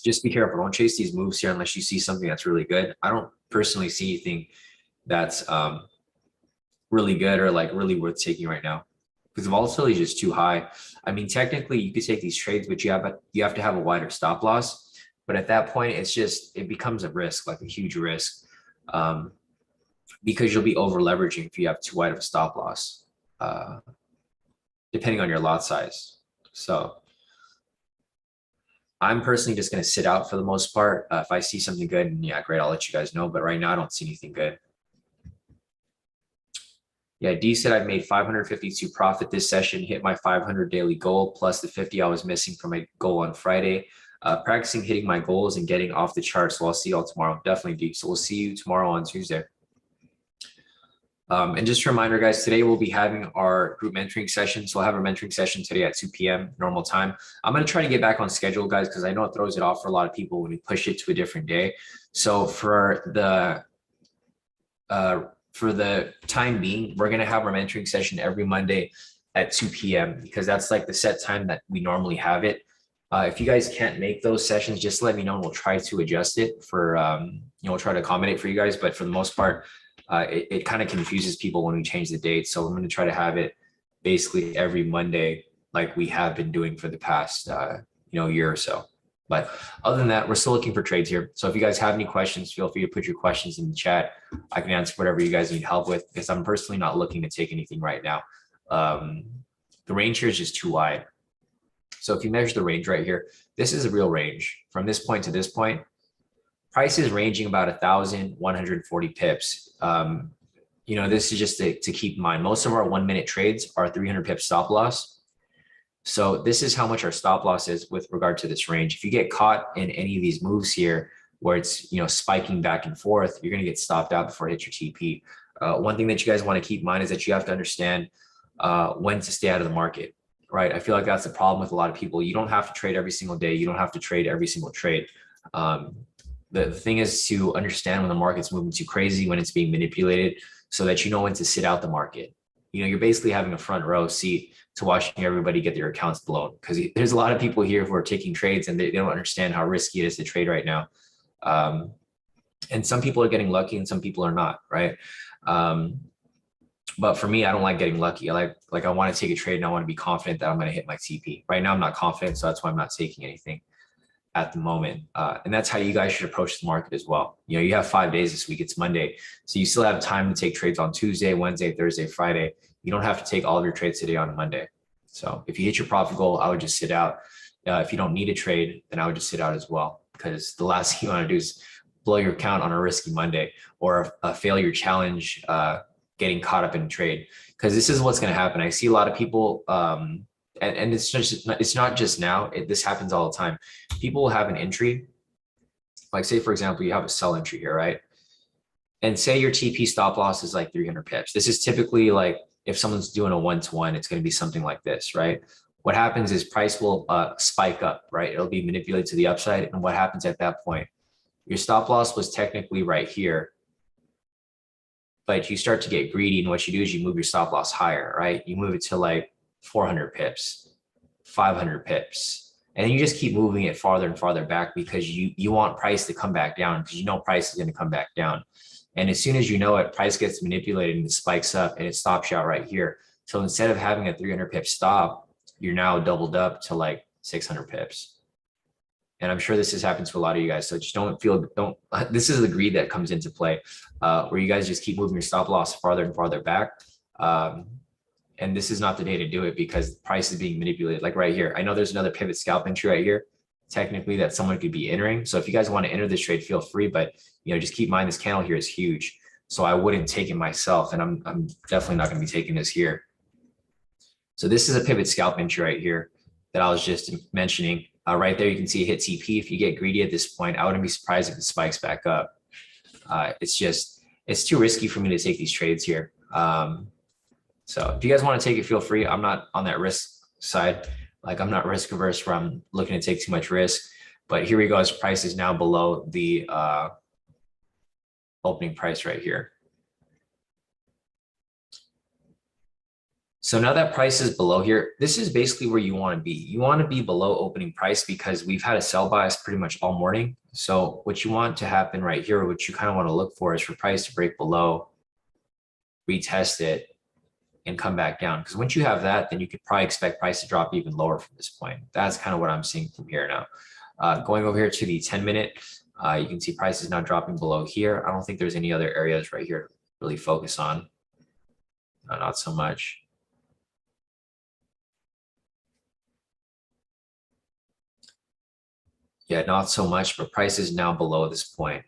just be careful. Don't chase these moves here unless you see something that's really good. I don't personally see anything that's really good or like really worth taking right now, because the volatility is just too high. I mean, technically you could take these trades, but you have to have a wider stop loss. But at that point, it becomes a risk, like a huge risk, because you'll be over leveraging if you have too wide of a stop loss, depending on your lot size. So I'm personally just going to sit out for the most part. If I see something good, and yeah, great, I'll let you guys know. But right now, I don't see anything good. Yeah, D said I made 552 profit this session, hit my 500 daily goal, plus the 50 I was missing from my goal on Friday. Practicing hitting my goals and getting off the chart. So I'll see y'all tomorrow. Definitely, D. So we'll see you tomorrow on Tuesday. And just a reminder, guys, today we'll be having our group mentoring session. So we'll have our mentoring session today at 2 p.m. normal time. I'm going to try to get back on schedule, guys, because I know it throws it off for a lot of people when we push it to a different day. So for the time being, we're going to have our mentoring session every Monday at 2 p.m. because that's like the set time that we normally have it. If you guys can't make those sessions, just let me know and we'll try to adjust it for, we'll try to accommodate for you guys. But for the most part, it kind of confuses people when we change the date. So I'm going to try to have it basically every Monday, like we have been doing for the past, year or so. But other than that, we're still looking for trades here. So if you guys have any questions, feel free to put your questions in the chat. I can answer whatever you guys need help with, because I'm personally not looking to take anything right now. The range here is just too wide. So if you measure the range right here, this is a real range. From this point to this point, price is ranging about 1,140 pips. This is just to keep in mind. Most of our 1 minute trades are 300 pip stop loss. So this is how much our stop loss is with regard to this range. If you get caught in any of these moves here where it's spiking back and forth, you're going to get stopped out before it hits your TP. One thing that you guys want to keep in mind is that you have to understand when to stay out of the market, right? I feel like that's the problem with a lot of people. You don't have to trade every single day. You don't have to trade every single trade. The thing is to understand when the market's moving too crazy, when it's being manipulated, so that you know when to sit out the market. You're basically having a front row seat to watching everybody get their accounts blown, because there's a lot of people here who are taking trades and they don't understand how risky it is to trade right now. And some people are getting lucky and some people are not, right? But for me, I don't like getting lucky. I want to take a trade and I want to be confident that I'm going to hit my TP. Right now, I'm not confident, so that's why I'm not taking anything at the moment. And that's how you guys should approach the market as well. You have 5 days this week. It's Monday. So you still have time to take trades on Tuesday, Wednesday, Thursday, Friday. You don't have to take all of your trades today on Monday. So if you hit your profit goal, I would just sit out. If you don't need a trade, then I would just sit out as well, because the last thing you want to do is blow your account on a risky Monday or a failure challenge, getting caught up in trade. Because this is what's going to happen. I see a lot of people, and it's not just now. This happens all the time. People will have an entry, like say for example, you have a sell entry here, right? And say your TP stop loss is like 300 pips. This is typically like if someone's doing a 1-to-1, it's going to be something like this, right? What happens is price will spike up, right? It'll be manipulated to the upside. And what happens at that point? Your stop loss was technically right here, but you start to get greedy. And what you do is you move your stop loss higher, right? You move it to like 400 pips, 500 pips. And then you just keep moving it farther and farther back because you want price to come back down because you know price is going to come back down. And as soon as you know it, price gets manipulated and it spikes up and it stops you out right here. So instead of having a 300 pip stop, you're now doubled up to like 600 pips. And I'm sure this has happened to a lot of you guys. So just this is the greed that comes into play, where you guys just keep moving your stop loss farther and farther back. And this is not the day to do it because the price is being manipulated. Like right here, I know there's another pivot scalp entry right here, technically that someone could be entering. So if you guys want to enter this trade, feel free, but just keep in mind this candle here is huge. So I wouldn't take it myself, and I'm definitely not going to be taking this here. So this is a pivot scalp entry right here that I was just mentioning. Right there, you can see it hit TP. If you get greedy at this point, I wouldn't be surprised if it spikes back up. It's too risky for me to take these trades here. So if you guys want to take it, feel free. I'm not on that risk side. Like I'm not risk averse where I'm looking to take too much risk. But here we go. As price is now below the opening price right here. So now that price is below here, this is basically where you want to be. You want to be below opening price because we've had a sell bias pretty much all morning. So what you want to happen right here, what you kind of want to look for is for price to break below, retest it, and come back down. Because once you have that, then you could probably expect price to drop even lower from this point. That's kind of what I'm seeing from here now. Going over here to the 10-minute, you can see price is now dropping below here. I don't think there's any other areas right here to really focus on. Not so much. Yeah, not so much, but price is now below this point.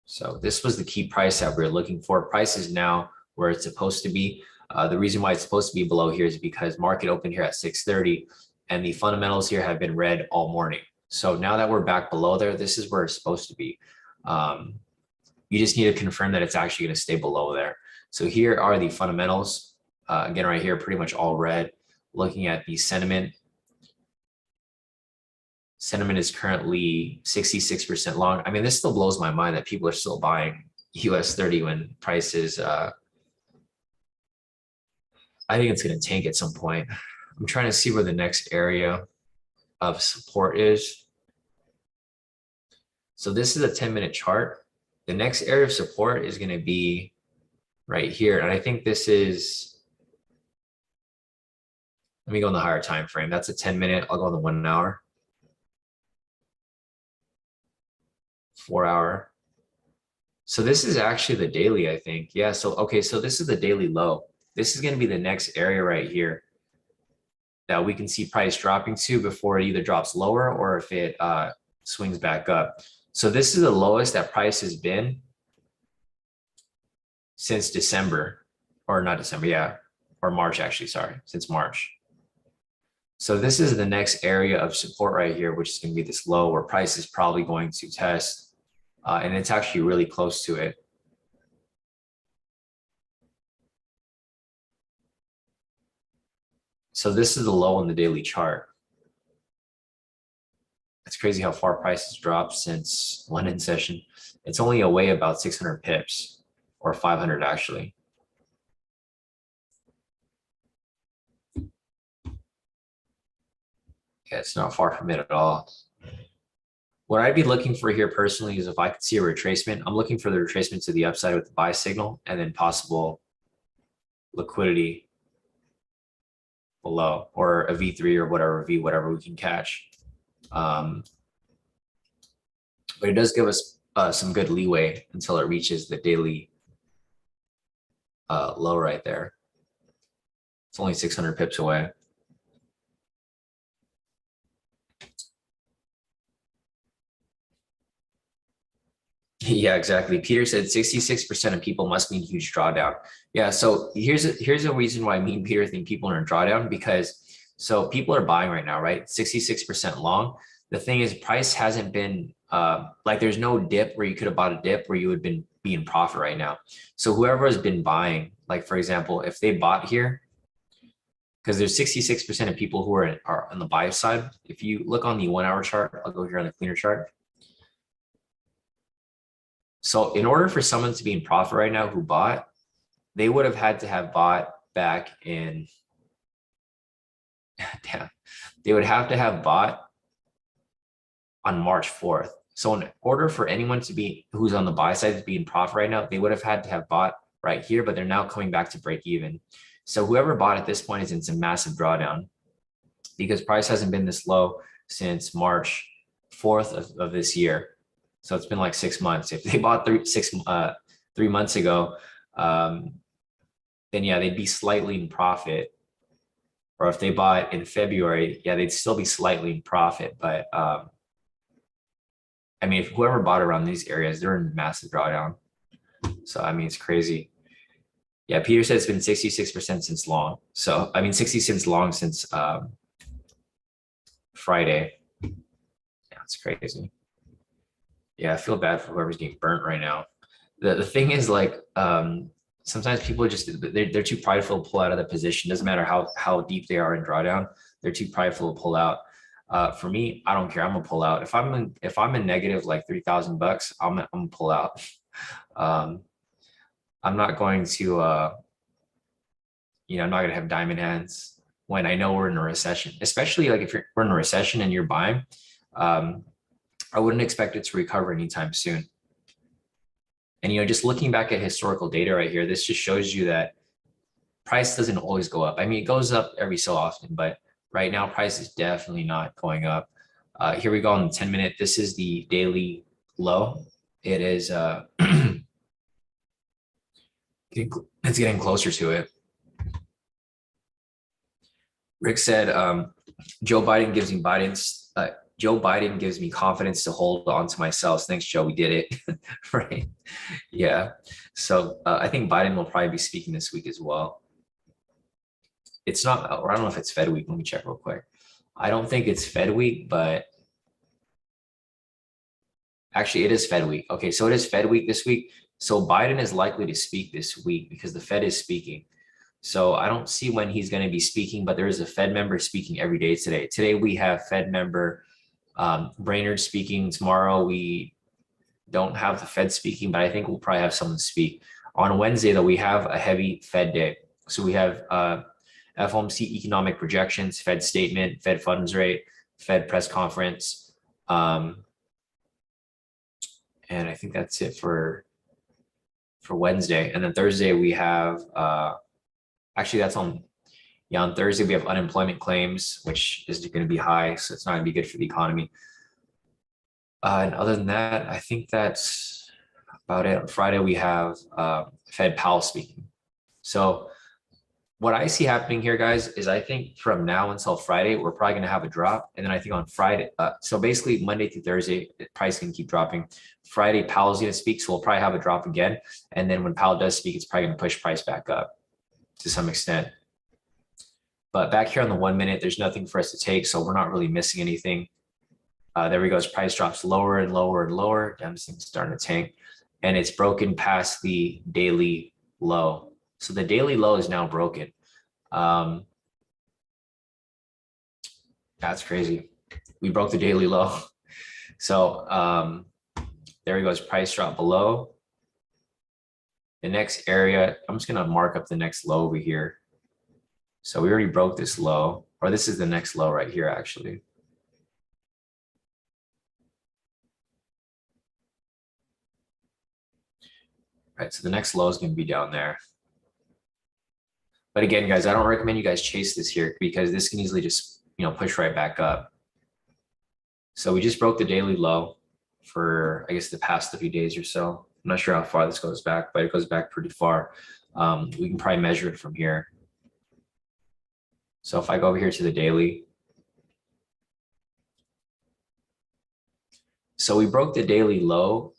So this was the key price that we're looking for. Price is now where it's supposed to be. The reason why it's supposed to be below here is because market opened here at 6:30 and the fundamentals here have been red all morning. So now that we're back below there, this is where it's supposed to be. You just need to confirm that it's actually going to stay below there. So here are the fundamentals. Again, right here, pretty much all red. Looking at the sentiment. Sentiment is currently 66% long. I mean, this still blows my mind that people are still buying US30 when price is, I think it's going to tank at some point. I'm trying to see where the next area of support is. So this is a 10-minute chart. The next area of support is going to be right here. And I think this is, let me go in the higher time frame. That's a 10-minute. I'll go on the 1 hour. 4 hour. So this is actually the daily, I think. Yeah. So, okay. So this is the daily low. This is going to be the next area right here that we can see price dropping to before it either drops lower or if it swings back up. So this is the lowest that price has been since December, or not December. Yeah. Or March, actually. Sorry. Since March. So this is the next area of support right here, which is going to be this low where price is probably going to test. And it's actually really close to it. So this is the low on the daily chart. It's crazy how far price has dropped since London session. It's only away about 600 pips or 500 actually. Yeah, it's not far from it at all. What I'd be looking for here personally is if I could see a retracement. I'm looking for the retracement to the upside with the buy signal and then possible liquidity below or a V3 or whatever V, whatever we can catch. But it does give us some good leeway until it reaches the daily low right there. It's only 600 pips away. Yeah, exactly. Peter said 66% of people must mean huge drawdown. Yeah, so here's a reason why me and Peter think people are in drawdown, because so people are buying right now, right? 66% long. The thing is, price hasn't been like there's no dip where you could have bought a dip where you would be in profit right now. So whoever has been buying, like for example, if they bought here, because there's 66% of people who are on the buy side. If you look on the 1 hour chart, I'll go here on the cleaner chart. So in order for someone to be in profit right now who bought, they would have had to have bought back in, damn, they would have to have bought on March 4th. So in order for anyone to be, who's on the buy side to be in profit right now, they would have had to have bought right here, but they're now coming back to break even. So whoever bought at this point is in some massive drawdown because price hasn't been this low since March 4th of this year. So it's been like 6 months. If they bought 3 months ago, then yeah, they'd be slightly in profit. Or if they bought in February, yeah, they'd still be slightly in profit. But I mean, if whoever bought around these areas, they're in massive drawdown. So I mean, it's crazy. Yeah, Peter said it's been 66% since long. So I mean, 60 cents long since Friday. Yeah, it's crazy. Yeah, I feel bad for whoever's getting burnt right now. The thing is, like, sometimes people just they're too prideful to pull out of the position. Doesn't matter how deep they are in drawdown, they're too prideful to pull out. For me, I don't care. I'm gonna pull out. If I'm in negative like $3,000, I'm gonna pull out. I'm not going to I'm not gonna have diamond hands when I know we're in a recession, especially like if we're in a recession and you're buying. I wouldn't expect it to recover anytime soon. And, just looking back at historical data right here, this just shows you that price doesn't always go up. I mean, it goes up every so often, but right now price is definitely not going up. Here we go on the 10-minute. This is the daily low. It is, it's getting closer to it. Rick said, Joe Biden gives me confidence to hold on to myself. Thanks, Joe. We did it. Right. Yeah. So I think Biden will probably be speaking this week as well. It's not, or I don't know if it's Fed week. Let me check real quick. I don't think it's Fed week, but actually it is Fed week. Okay. So it is Fed week this week. So Biden is likely to speak this week because the Fed is speaking. So I don't see when he's going to be speaking, but there is a Fed member speaking every day today. Today we have Fed member Brainerd speaking. Tomorrow we don't have the Fed speaking, but I think we'll probably have someone speak. On Wednesday, though, we have a heavy Fed day. So we have FOMC economic projections, Fed statement, Fed funds rate, Fed press conference. And I think that's it for Wednesday. And then Thursday we have actually that's on Thursday we have unemployment claims, which is going to be high, so it's not going to be good for the economy. And other than that, I think that's about it. On Friday we have Fed Powell speaking. So what I see happening here, guys, is I think from now until Friday we're probably going to have a drop, and then I think on Friday, so basically Monday through Thursday, the price can keep dropping. Friday Powell's going to speak, so we'll probably have a drop again, and then when Powell does speak, it's probably going to push price back up to some extent. But back here on the 1 minute, there's nothing for us to take, so we're not really missing anything. There we go. As price drops lower and lower and lower, damn, this thing's starting to tank, and it's broken past the daily low. So the daily low is now broken. That's crazy. We broke the daily low. So there we go. As price drop below the next area, I'm just gonna mark up the next low over here. So we already broke this low, or this is the next low right here, actually. Right, so the next low is going to be down there. But again, guys, I don't recommend you guys chase this here because this can easily just, push right back up. So we just broke the daily low for, I guess, the past few days or so. I'm not sure how far this goes back, but it goes back pretty far. We can probably measure it from here. So if I go over here to the daily, so we broke the daily low.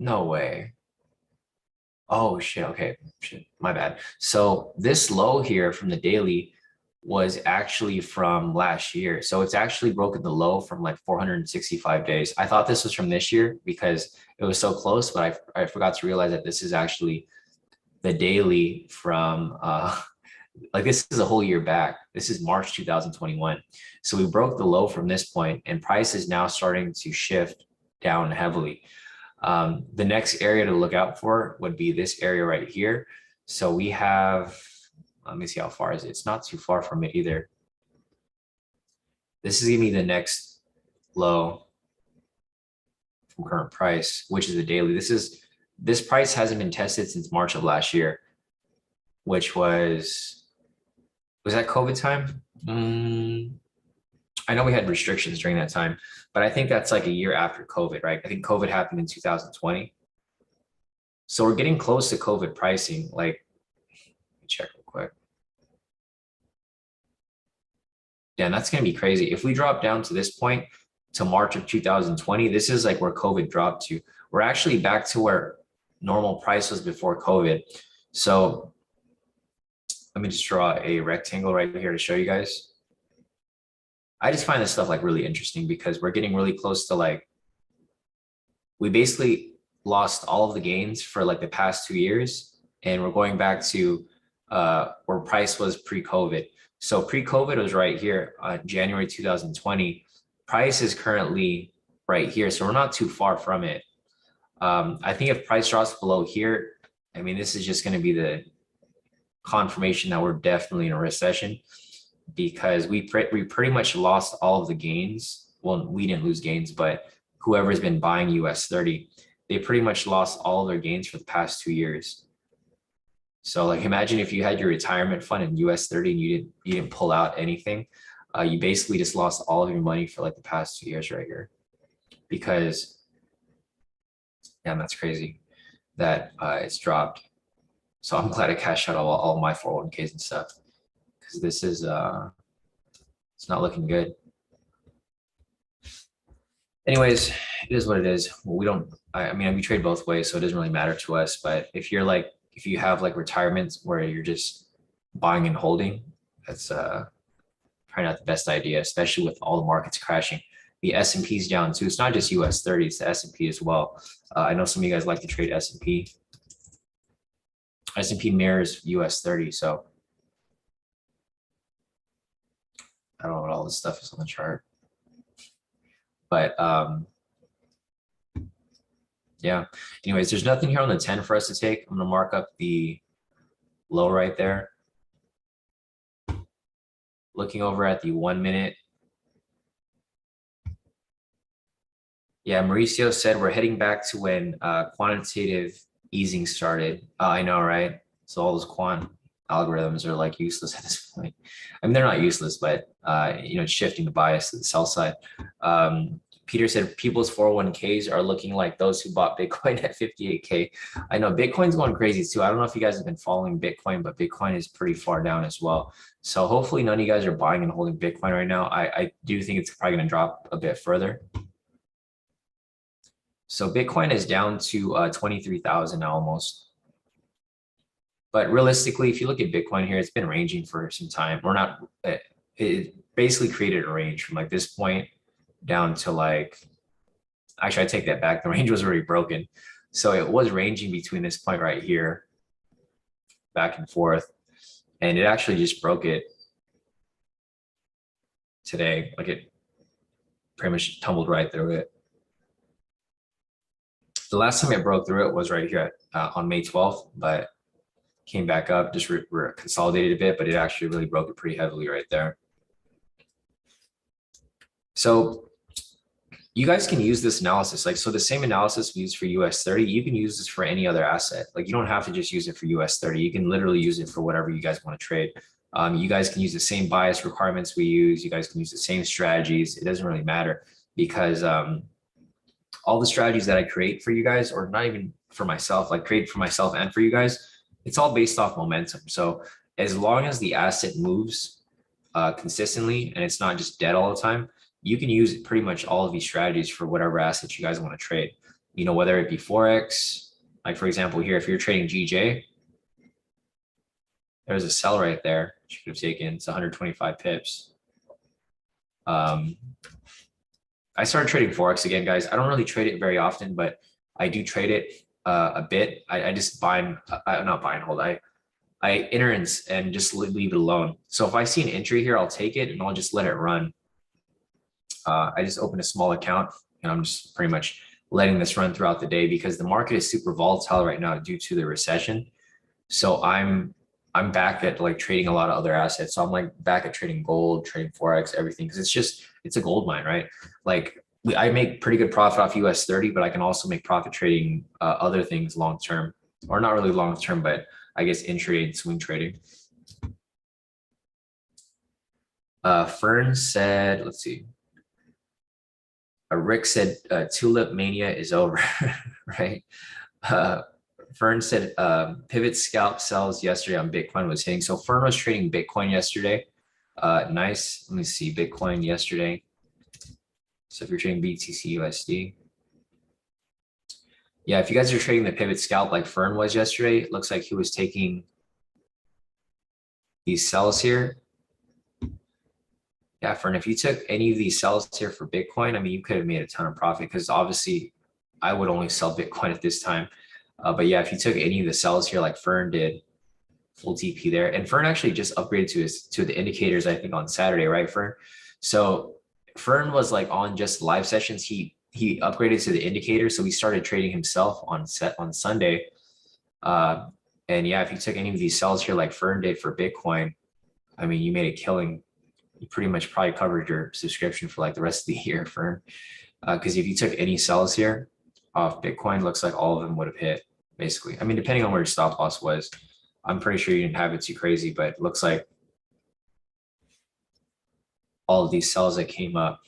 No way. Oh shit. Okay. Shit. My bad. So this low here from the daily was actually from last year. So it's actually broken the low from like 465 days. I thought this was from this year because it was so close, but I forgot to realize that this is actually the daily from like this is a whole year back. This is March 2021. So we broke the low from this point and price is now starting to shift down heavily. The next area to look out for would be this area right here. So we have, let me see how far is it. It's not too far from it either. This is gonna be the next low from current price, which is the daily. This price hasn't been tested since March of last year, which was that COVID time? I know we had restrictions during that time, but I think that's like a year after COVID, right? I think COVID happened in 2020. So we're getting close to COVID pricing. Like, let me check real quick. Yeah, that's going to be crazy. If we drop down to this point to March of 2020, this is like where COVID dropped to. We're actually back to where normal price was before COVID. So let me just draw a rectangle right here to show you guys. I just find this stuff like really interesting because we're getting really close to like, we basically lost all of the gains for like the past 2 years. And we're going back to where price was pre-COVID. So pre-COVID was right here on January 2020. Price is currently right here. So we're not too far from it. I think if price drops below here, I mean, this is just going to be the confirmation that we're definitely in a recession because we pretty much lost all of the gains. Well, we didn't lose gains, but whoever's been buying US30, they pretty much lost all of their gains for the past 2 years. So like, imagine if you had your retirement fund in US30 and you didn't pull out anything, you basically just lost all of your money for like the past 2 years right here. Because, yeah, that's crazy that it's dropped. So I'm glad I cashed out all my 401ks and stuff because this is it's not looking good. Anyways, it is what it is. We don't. I mean, we trade both ways, so it doesn't really matter to us. But if you have like retirements where you're just buying and holding, that's probably not the best idea, especially with all the markets crashing. The S&P is down too. It's not just US30, it's the S&P as well. I know some of you guys like to trade S&P. S&P mirrors US30, so I don't know what all this stuff is on the chart. But yeah, anyways, there's nothing here on the 10 for us to take. I'm gonna mark up the low right there. Looking over at the 1 minute. Yeah, Mauricio said we're heading back to when quantitative easing started. I know, right? So all those quant algorithms are like useless at this point. I mean, they're not useless, but you know, it's shifting the bias to the sell side. Peter said people's 401ks are looking like those who bought Bitcoin at 58K. I know Bitcoin's going crazy too. I don't know if you guys have been following Bitcoin, but Bitcoin is pretty far down as well. So hopefully none of you guys are buying and holding Bitcoin right now. I do think it's probably going to drop a bit further. So Bitcoin is down to 23,000 now almost. But realistically, if you look at Bitcoin here, it's been ranging for some time. We're not, it basically created a range from like this point down to like, actually I take that back. The range was already broken. So it was ranging between this point right here, back and forth. And it actually just broke it today. Like it pretty much tumbled right through it. The last time it broke through it was right here on May 12th, but came back up, just consolidated a bit, but it actually really broke it pretty heavily right there. So you guys can use this analysis. Like, so the same analysis we use for US30, you can use this for any other asset. Like you don't have to just use it for US30. You can literally use it for whatever you guys want to trade. You guys can use the same bias requirements we use. You guys can use the same strategies. It doesn't really matter because all the strategies that I create for you guys, or not even for myself, like create for myself and for you guys, it's all based off momentum. So as long as the asset moves consistently and it's not just dead all the time, you can use pretty much all of these strategies for whatever assets you guys want to trade. You know, whether it be forex, like for example here, if you're trading GJ, There's a sell right there. You could have taken. It's 125 pips. I started trading forex again, guys. I don't really trade it very often, but I do trade it a bit. I just buy and not buy and hold. I enter and just leave it alone. So if I see an entry here, I'll take it and I'll just let it run. I just open a small account and I'm just pretty much letting this run throughout the day because the market is super volatile right now due to the recession. So I'm back at like trading a lot of other assets. So I'm like back at trading gold, trading forex, everything because it's a gold mine, right? Like I make pretty good profit off US30, but I can also make profit trading other things long term, or not really long term, but I guess intraday and swing trading. Fern said, let's see. Rick said tulip mania is over, right? Fern said pivot scalp sells yesterday on Bitcoin was hitting. So Fern was trading Bitcoin yesterday. Nice. Let me see Bitcoin yesterday. So if you're trading BTC USD. Yeah, if you guys are trading the pivot scalp like Fern was yesterday, it looks like he was taking these sells here. Yeah, Fern, if you took any of these sells here for Bitcoin, I mean, you could have made a ton of profit because obviously I would only sell Bitcoin at this time. But yeah, if you took any of the sells here like Fern did, full TP there. And Fern actually just upgraded to the indicators, I think, on Saturday, right, Fern? So Fern was like on just live sessions. He upgraded to the indicator. So he started trading himself on Sunday. And yeah, if you took any of these sells here like Fern did for Bitcoin, I mean, you made a killing. You pretty much probably covered your subscription for like the rest of the year, Fern. Because if you took any sells here off Bitcoin, looks like all of them would have hit, basically. I mean, depending on where your stop loss was, I'm pretty sure you didn't have it too crazy, but it looks like all of these sells that came up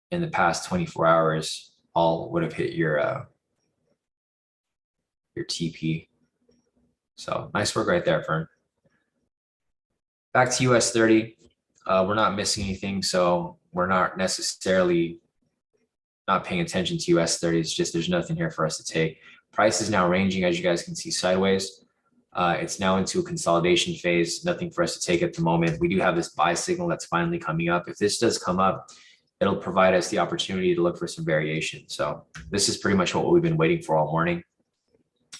in the past 24 hours all would have hit your TP. So nice work right there, Fern. Back to US30. We're not missing anything, so we're not necessarily not paying attention to US30. It's just there's nothing here for us to take. Price is now ranging, as you guys can see, sideways. It's now into a consolidation phase. Nothing for us to take at the moment. We do have this buy signal that's finally coming up. If this does come up, it'll provide us the opportunity to look for some variation. So this is pretty much what we've been waiting for all morning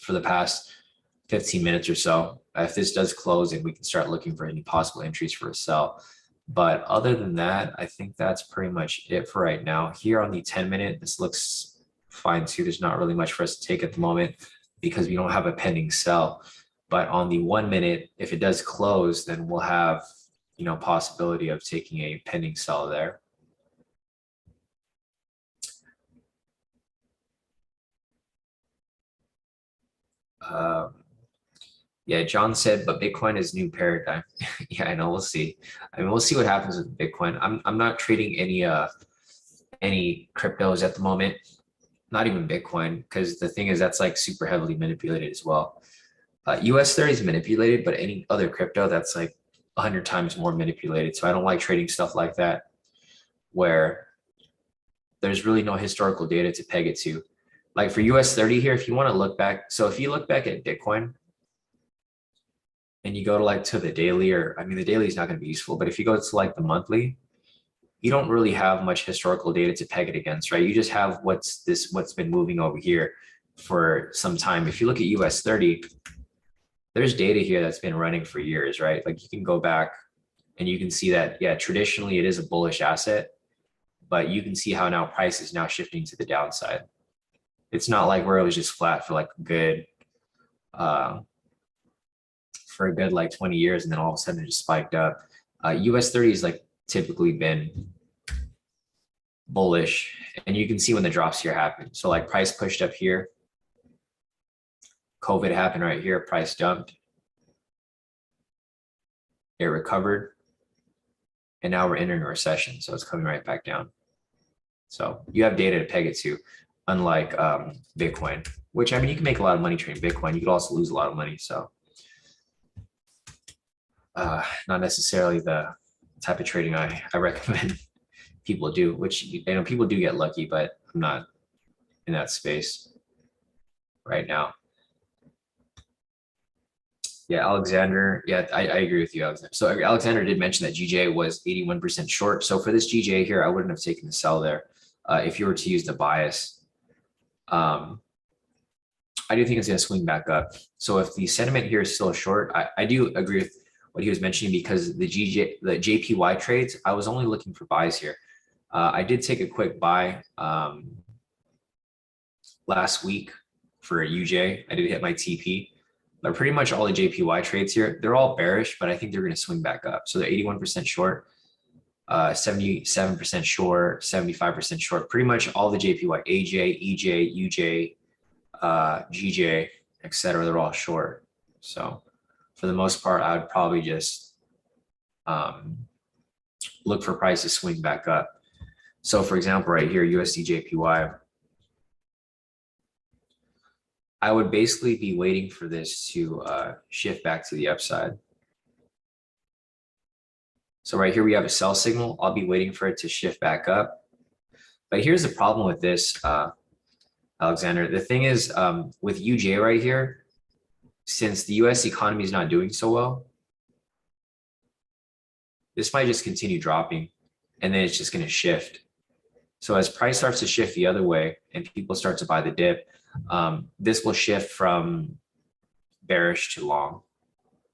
for the past 15 minutes or so. If this does close, and we can start looking for any possible entries for a sell. But other than that, I think that's pretty much it for right now. Here on the 10-minute, this looks fine too. There's not really much for us to take at the moment because we don't have a pending sell. But on the 1 minute, if it does close, then we'll have, possibility of taking a pending sell there. Yeah, John said, but Bitcoin is new paradigm. Yeah, I know. We'll see. I mean, we'll see what happens with Bitcoin. I'm not trading any cryptos at the moment, not even Bitcoin, because the thing is that's like super heavily manipulated as well. US30 is manipulated, but any other crypto that's like 100 times more manipulated. So I don't like trading stuff like that, where there's really no historical data to peg it to. Like for US30 here, if you want to look back, so if you look back at Bitcoin and you go to the daily, or I mean, the daily is not going to be useful, but if you go to like the monthly, you don't really have much historical data to peg it against, right? You just have what's been moving over here for some time. If you look at US30, there's data here that's been running for years, right? Like you can go back and you can see that, yeah, traditionally it is a bullish asset, but you can see how now price is now shifting to the downside. It's not like where it was just flat for like a good, like 20 years, and then all of a sudden it just spiked up. US30 is like typically been bullish, and you can see when the drops here happen. So like price pushed up here, COVID happened right here, price dumped, it recovered, and now we're entering a recession, so it's coming right back down. So you have data to peg it to, unlike Bitcoin, which, I mean, you can make a lot of money trading Bitcoin. You could also lose a lot of money. So not necessarily the type of trading I recommend people do, which, people do get lucky, but I'm not in that space right now. Yeah, Alexander. Yeah, I agree with you, Alexander. So Alexander did mention that GJ was 81% short. So for this GJ here, I wouldn't have taken the sell there if you were to use the bias. Um, I do think it's going to swing back up. So if the sentiment here is still short, I do agree with what he was mentioning because the JPY trades, I was only looking for buys here. I did take a quick buy last week for a UJ. I did hit my TP. But pretty much all the JPY trades here, they're all bearish, but I think they're going to swing back up. So they're 81% short, 77% short, 75% short. Pretty much all the JPY, AJ, EJ, UJ, GJ, etc. They're all short. So for the most part, I would probably just look for price to swing back up. So for example, right here, USD JPY, I would basically be waiting for this to shift back to the upside. So right here, we have a sell signal. I'll be waiting for it to shift back up. But here's the problem with this, Alexander. The thing is, with UJ right here, since the US economy is not doing so well, this might just continue dropping and then it's just going to shift. So as price starts to shift the other way and people start to buy the dip, this will shift from bearish to long.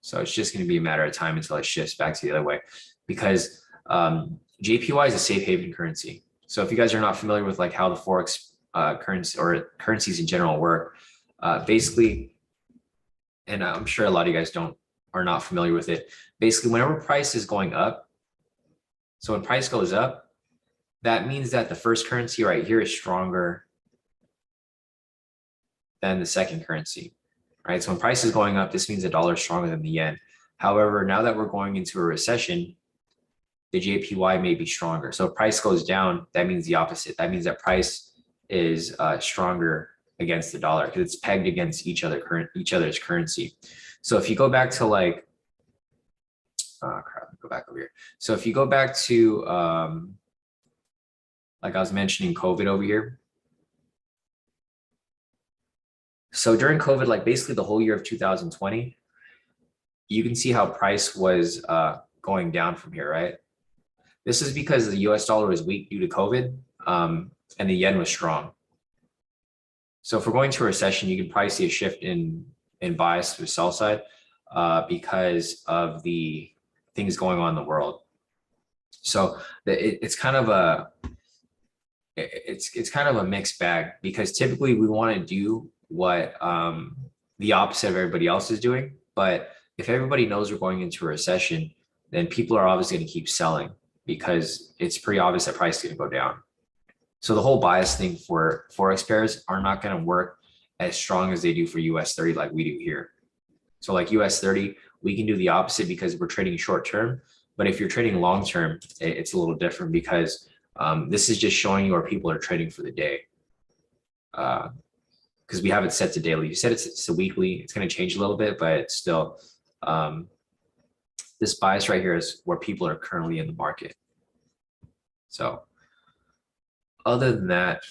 So it's just going to be a matter of time until it shifts back to the other way because JPY is a safe haven currency. So if you guys are not familiar with like how the forex currency or currencies in general work, basically, and I'm sure a lot of you guys are not familiar with it. Basically, whenever price is going up, so when price goes up, that means that the first currency right here is stronger than the second currency, right? So when price is going up, this means the dollar is stronger than the yen. However, now that we're going into a recession, the JPY may be stronger. So if price goes down, that means the opposite. That means that price is stronger against the dollar because it's pegged against each other's currency. So if you go back to like, oh crap, go back over here. So if you go back to, like I was mentioning COVID over here. So during COVID, like basically the whole year of 2020, you can see how price was going down from here, right? This is because the US dollar was weak due to COVID and the yen was strong. So if we're going to a recession, you can probably see a shift in bias to the sell side because of the things going on in the world. So it's kind of a mixed bag because typically we want to do what the opposite of everybody else is doing. But if everybody knows we're going into a recession, then people are obviously going to keep selling because it's pretty obvious that price is going to go down. So the whole bias thing for forex pairs are not going to work as strong as they do for US30 like we do here. So like US30, we can do the opposite because we're trading short term. But if you're trading long term, it's a little different because this is just showing you where people are trading for the day. Because we have it set to daily. You said it's a weekly. It's going to change a little bit, but still, this bias right here is where people are currently in the market. So other than that,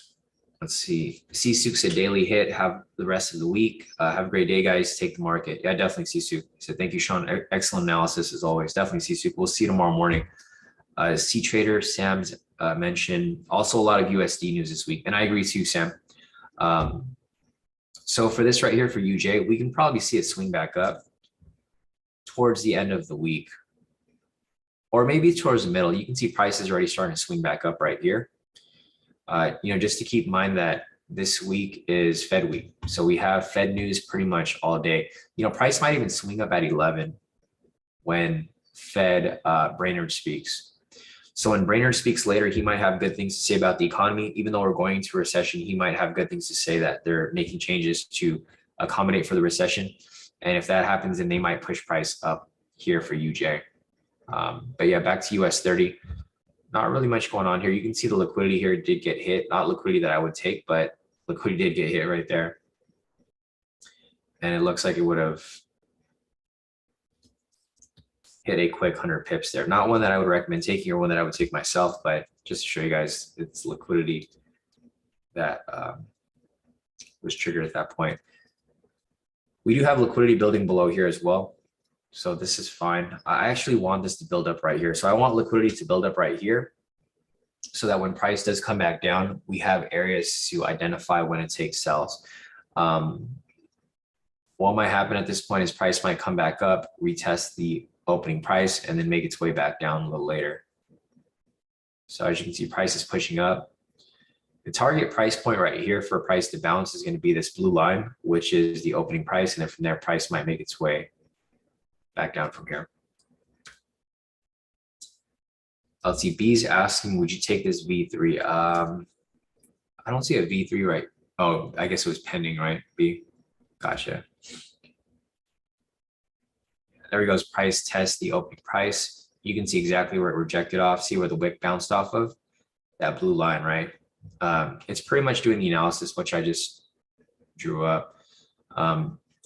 let's see. Sisuk said daily hit. Have the rest of the week. Have a great day, guys. Take the market. Yeah, definitely Sisuk. So thank you, Sean. Excellent analysis as always. Definitely Sisuk. We'll see you tomorrow morning. C Trader Sam's mentioned also a lot of USD news this week, and I agree too, Sam. So for this right here for UJ, we can probably see it swing back up towards the end of the week, or maybe towards the middle. You can see prices already starting to swing back up right here. Just to keep in mind that this week is Fed week. So we have Fed news pretty much all day. Price might even swing up at 11 when Fed Brainerd speaks. So when Brainerd speaks later, he might have good things to say about the economy. Even though we're going into a recession, he might have good things to say that they're making changes to accommodate for the recession. And if that happens, then they might push price up here for UJ. But yeah, back to US30. Not really much going on here. You can see the liquidity here did get hit. Not liquidity that I would take, but liquidity did get hit right there. And it looks like it would have hit a quick 100 pips there. Not one that I would recommend taking or one that I would take myself, but just to show you guys it's liquidity that was triggered at that point. We do have liquidity building below here as well. So this is fine. I actually want this to build up right here. So I want liquidity to build up right here so that when price does come back down, we have areas to identify when it takes sells. What might happen at this point is price might come back up, retest the opening price, and then make its way back down a little later. So as you can see, price is pushing up. The target price point right here for price to bounce is going to be this blue line, which is the opening price. And then from there, price might make its way back down from here. LTB is asking, would you take this V3? I don't see a V3 right. Oh, I guess it was pending, right? B. Gotcha. There we goes. Price test the opening price. You can see exactly where it rejected off. See where the wick bounced off of that blue line, right? It's pretty much doing the analysis, which I just drew up.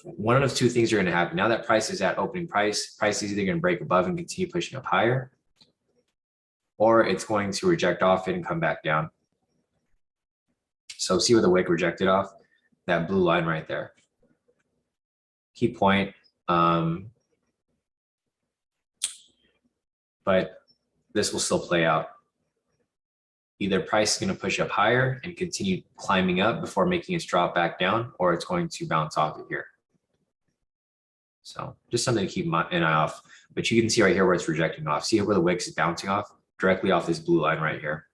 One of two things are going to happen. Now that price is at opening price, price is either going to break above and continue pushing up higher, or it's going to reject off it and come back down. So see where the wick rejected off? That blue line right there. Key point. But this will still play out. Either price is going to push up higher and continue climbing up before making its drop back down, or it's going to bounce off of here. So just something to keep an eye off. But you can see right here where it's rejecting off. See where the wick is bouncing off? Directly off this blue line right here.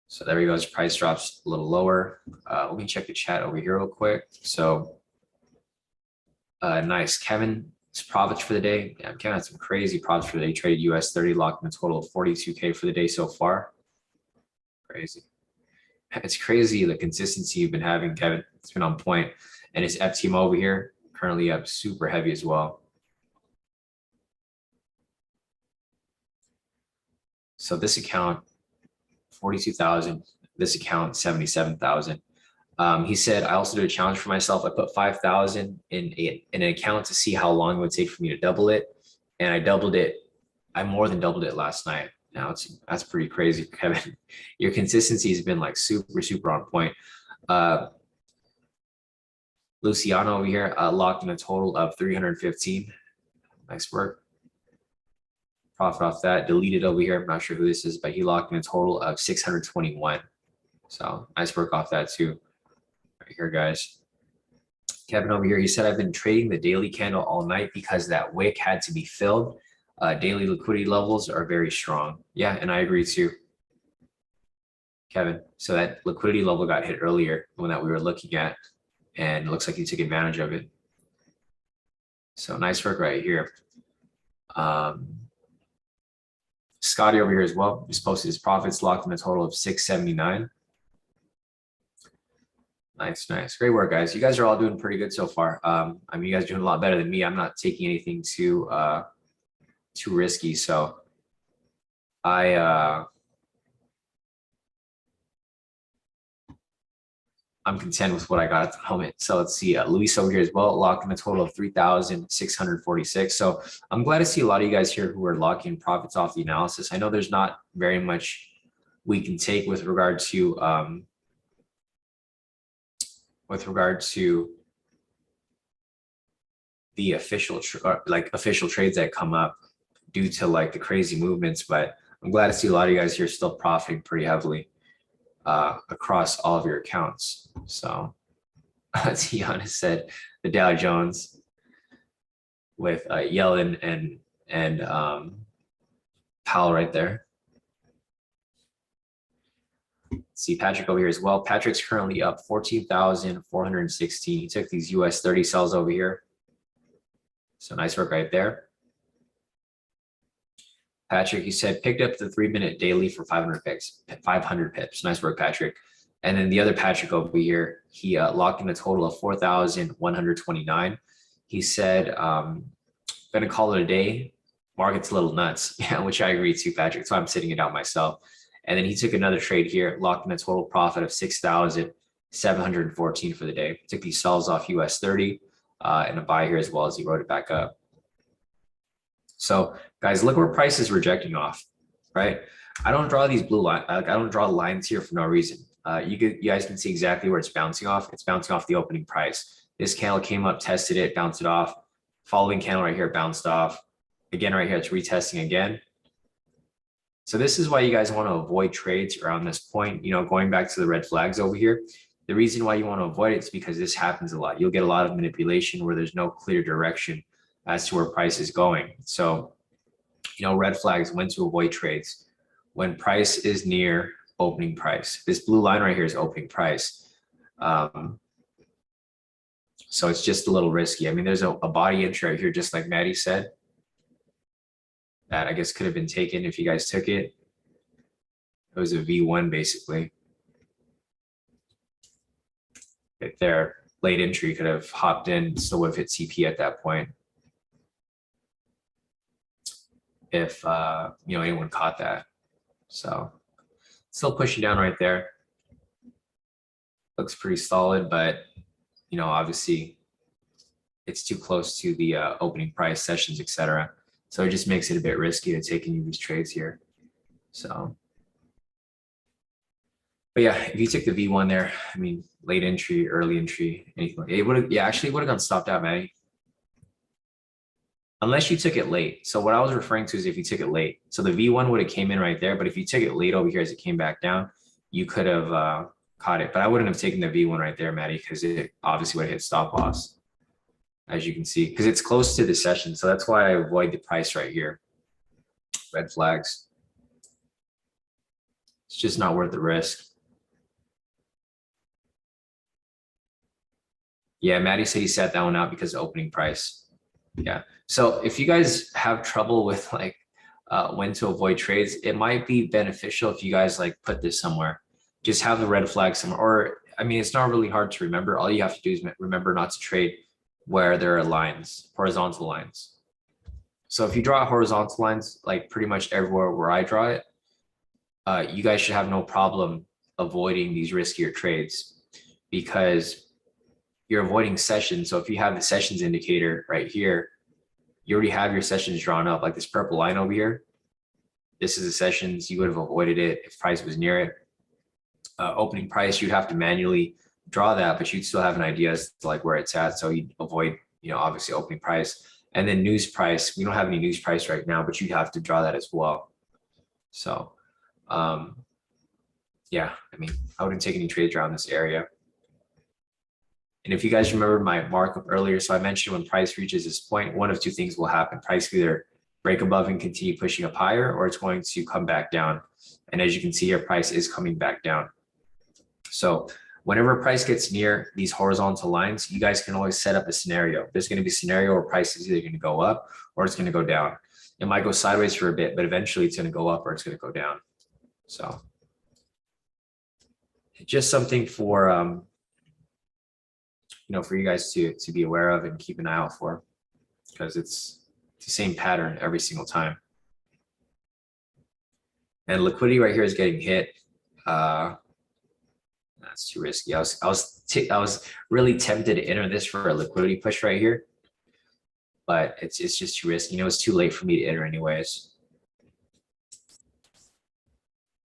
So there we go. As price drops a little lower. Let me check the chat over here real quick. So nice. Kevin's profits for the day. Yeah, Kevin had some crazy profits for the day. He traded US30, locked in a total of 42K for the day so far. Crazy. It's crazy the consistency you've been having, Kevin. It's been on point. And his FTM over here, currently up super heavy as well. So this account, 42,000. This account, 77,000. He said, I also did a challenge for myself. I put 5,000 in an account to see how long it would take for me to double it. And I doubled it. I more than doubled it last night. Now that's pretty crazy, Kevin. Your consistency has been like super, super on point. Luciano over here locked in a total of 315. Nice work. Profit off that. Deleted over here. I'm not sure who this is, but he locked in a total of 621. So nice work off that too. Right here, guys. Kevin over here, he said, I've been trading the daily candle all night because that wick had to be filled. Daily liquidity levels are very strong. Yeah, and I agree too, Kevin. So that liquidity level got hit earlier, the one that we were looking at, and it looks like you took advantage of it. So nice work right here. Scotty over here as well just posted his profits, locked in a total of 679. Nice, nice. Great work, guys. You guys are all doing pretty good so far. I mean, you guys are doing a lot better than me. I'm not taking anything too risky. So I'm content with what I got at the moment. So let's see, Luis over here as well, locked in a total of 3,646. So I'm glad to see a lot of you guys here who are locking profits off the analysis. I know there's not very much we can take with regard to the official trades that come up due to like the crazy movements, but I'm glad to see a lot of you guys here still profiting pretty heavily across all of your accounts. So as Giannis said, the Dow Jones with Yellen and Powell right there. See Patrick over here as well. Patrick's currently up 14,416. He took these US30 sells over here. So nice work right there. Patrick, he said, picked up the 3-minute daily for 500 pips. 500 pips. Nice work, Patrick. And then the other Patrick over here, he locked in a total of 4,129. He said, gonna call it a day. Market's a little nuts. Yeah, which I agree to, Patrick. So I'm sitting it out myself. And then he took another trade here, locked in a total profit of 6,714 for the day. Took these sells off US30 and a buy here as well as he wrote it back up. So guys, look where price is rejecting off, right? I don't draw these blue lines. I don't draw lines here for no reason. You guys can see exactly where it's bouncing off. It's bouncing off the opening price. This candle came up, tested it, bounced it off. Following candle right here bounced off. Again, right here, it's retesting again. So this is why you guys want to avoid trades around this point. You know, going back to the red flags over here, the reason why you want to avoid it is because this happens a lot. You'll get a lot of manipulation where there's no clear direction as to where price is going. So, you know, red flags, when to avoid trades. When price is near opening price. This blue line right here is opening price. So it's just a little risky. I mean, there's a body entry right here, just like Maddie said, that I guess could have been taken if you guys took it. It was a V1 basically. Right there, late entry could have hopped in, still would have hit CP at that point. If you know, anyone caught that. So still pushing down right there. Looks pretty solid, but you know, obviously it's too close to the opening price, sessions, etc. So it just makes it a bit risky to take any of these trades here. So, but yeah, if you took the V1 there, I mean, late entry, early entry, anything like it would have, yeah, actually would have gone stopped out, Maddie. Unless you took it late. So what I was referring to is if you took it late. So the V1 would have came in right there, but if you took it late over here as it came back down, you could have caught it. But I wouldn't have taken the V1 right there, Maddie, because it obviously would have hit stop loss, as you can see, because it's close to the session. So that's why I avoid the price right here. Red flags. It's just not worth the risk. Yeah, Maddie said he sat that one out because of opening price. Yeah. So if you guys have trouble with like when to avoid trades, it might be beneficial if you guys like put this somewhere. Just have the red flag somewhere. Or I mean, it's not really hard to remember. All you have to do is remember not to trade where there are lines, horizontal lines. So if you draw horizontal lines, like pretty much everywhere where I draw it, you guys should have no problem avoiding these riskier trades because you're avoiding sessions. So if you have the sessions indicator right here, you already have your sessions drawn up, like this purple line over here. This is the sessions. You would have avoided it if price was near it. Opening price, you'd have to manually draw that, but you'd still have an idea as to like where it's at. So you'd avoid, you know, obviously opening price. And then news price, we don't have any news price right now, but you'd have to draw that as well. So yeah, I mean, I wouldn't take any trades around this area. And if you guys remember my markup earlier, so I mentioned when price reaches this point, one of two things will happen. Price will either break above and continue pushing up higher, or it's going to come back down. And as you can see here, price is coming back down. So whenever price gets near these horizontal lines, you guys can always set up a scenario. There's going to be a scenario where price is either going to go up or it's going to go down. It might go sideways for a bit, but eventually it's going to go up or it's going to go down. So just something for, you know, for you guys to be aware of and keep an eye out for, because it's the same pattern every single time. And liquidity right here is getting hit. That's too risky. I was really tempted to enter this for a liquidity push right here, but it's just too risky. You know, it's too late for me to enter anyways.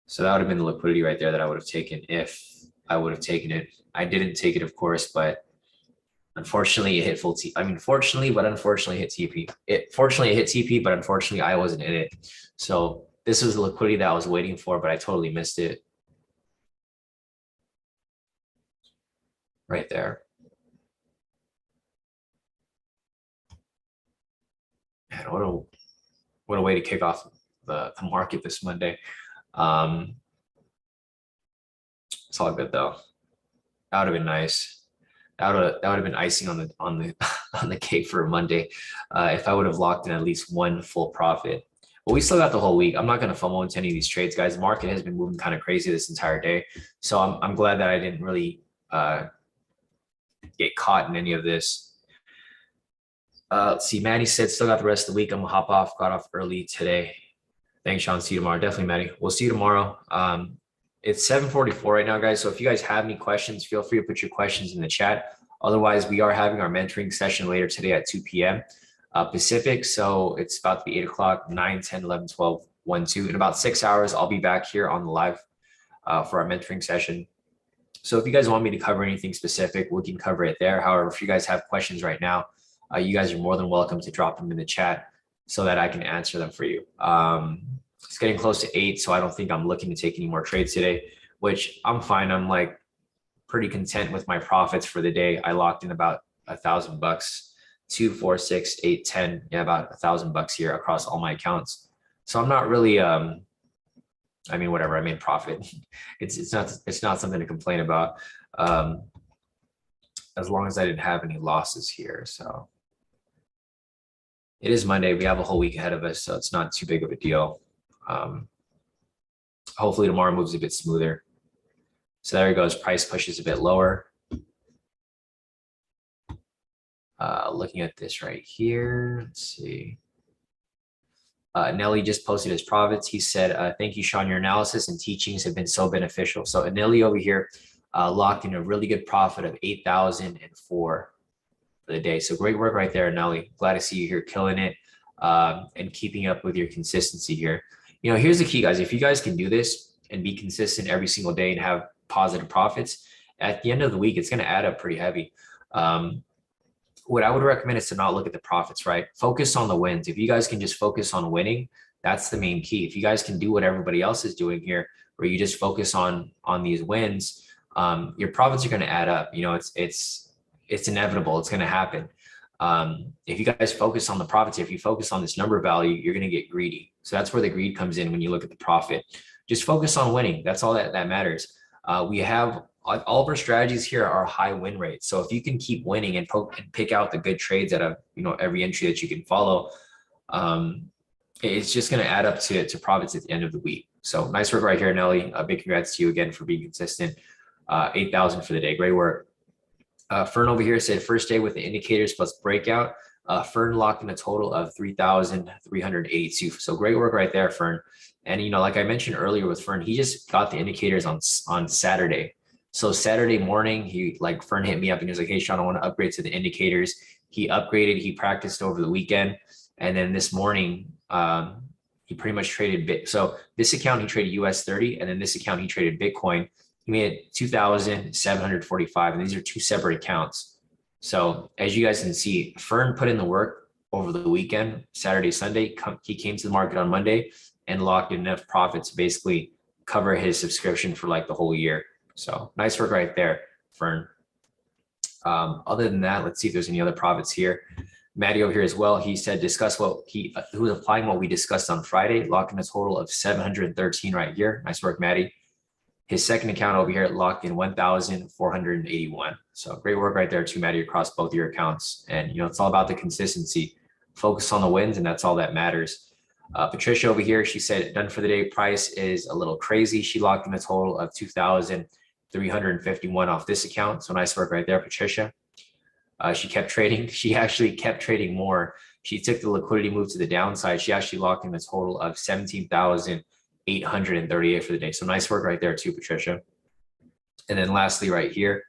So that would have been the liquidity right there that I would have taken if I would have taken it. I didn't take it, of course, but unfortunately it hit full TP. I mean, fortunately, but unfortunately hit TP. Fortunately it hit TP, but unfortunately I wasn't in it. So this was the liquidity that I was waiting for, but I totally missed it. Right there. Man, what a way to kick off the market this Monday. It's all good though. That would have been nice. That would have been icing on the cake for a Monday if I would have locked in at least one full profit. But we still got the whole week. I'm not going to FOMO into any of these trades, guys. The market has been moving kind of crazy this entire day, so I'm glad that I didn't really get caught in any of this. Let's see. Maddie said still got the rest of the week. I'm gonna hop off. Got off early today. Thanks, Sean. See you tomorrow. Definitely, Maddie. We'll see you tomorrow. It's 7:44 right now, guys. So if you guys have any questions, feel free to put your questions in the chat. Otherwise, we are having our mentoring session later today at 2 p.m. Pacific. So it's about to be 8 o'clock, 9, 10, 11, 12, 1, 2. In about 6 hours, I'll be back here on the live for our mentoring session. So if you guys want me to cover anything specific, we can cover it there. However, if you guys have questions right now, you guys are more than welcome to drop them in the chat so that I can answer them for you. It's getting close to 8, so I don't think I'm looking to take any more trades today, which I'm fine. I'm like pretty content with my profits for the day. I locked in about $1,000, 2, 4, 6, 8, 10, yeah, about $1,000 here across all my accounts. So I'm not really, I mean, whatever, I made profit. It's not something to complain about. As long as I didn't have any losses here. So it is Monday. We have a whole week ahead of us, so it's not too big of a deal. Hopefully tomorrow moves a bit smoother. So there it goes. Price pushes a bit lower. Looking at this right here, let's see. Nelly just posted his profits. He said, thank you, Sean. Your analysis and teachings have been so beneficial. So Nelly over here locked in a really good profit of 8,004 for the day. So great work right there, Nelly. Glad to see you here killing it and keeping up with your consistency here. You know, here's the key, guys. If you guys can do this and be consistent every single day and have positive profits, at the end of the week, it's going to add up pretty heavy. What I would recommend is to not look at the profits, right? Focus on the wins. If you guys can just focus on winning, that's the main key. If you guys can do what everybody else is doing here, where you just focus on these wins, your profits are going to add up. You know, it's inevitable. It's going to happen. If you guys focus on the profits, if you focus on this number value, you're going to get greedy. So that's where the greed comes in when you look at the profit. Just focus on winning. That's all that matters. We have all of our strategies here are high win rates. So if you can keep winning and pick out the good trades out of, you know, every entry that you can follow, it's just going to add up to profits at the end of the week. So nice work right here, Nelly. Big congrats to you again for being consistent. 8,000 for the day. Great work. Fern over here said first day with the indicators plus breakout. Fern locked in a total of 3,382. So great work right there, Fern. And, you know, like I mentioned earlier with Fern, he just got the indicators on Saturday. So Saturday morning, Fern hit me up and he was like, hey, Sean, I want to upgrade to the indicators. He upgraded, he practiced over the weekend. And then this morning, he pretty much traded So this account, he traded US30. And then this account, he traded Bitcoin. He made 2,745. And these are two separate accounts. So as you guys can see, Fern put in the work over the weekend, Saturday, Sunday. He came to the market on Monday and locked in enough profit to basically cover his subscription for like the whole year. So nice work right there, Fern. Other than that, let's see if there's any other profits here. Maddie over here as well. He said, discuss what he was applying what we discussed on Friday, locking a total of 713 right here. Nice work, Maddie. His second account over here locked in 1,481. So great work right there too, Maddie, across both your accounts. And, you know, it's all about the consistency. Focus on the wins, and that's all that matters. Patricia over here, she said, done for the day. Price is a little crazy. She locked in a total of 2,351 off this account. So nice work right there, Patricia. She kept trading. She actually kept trading more. She took the liquidity move to the downside. She actually locked in a total of 17,838 for the day. So nice work right there too, Patricia. And then lastly, right here,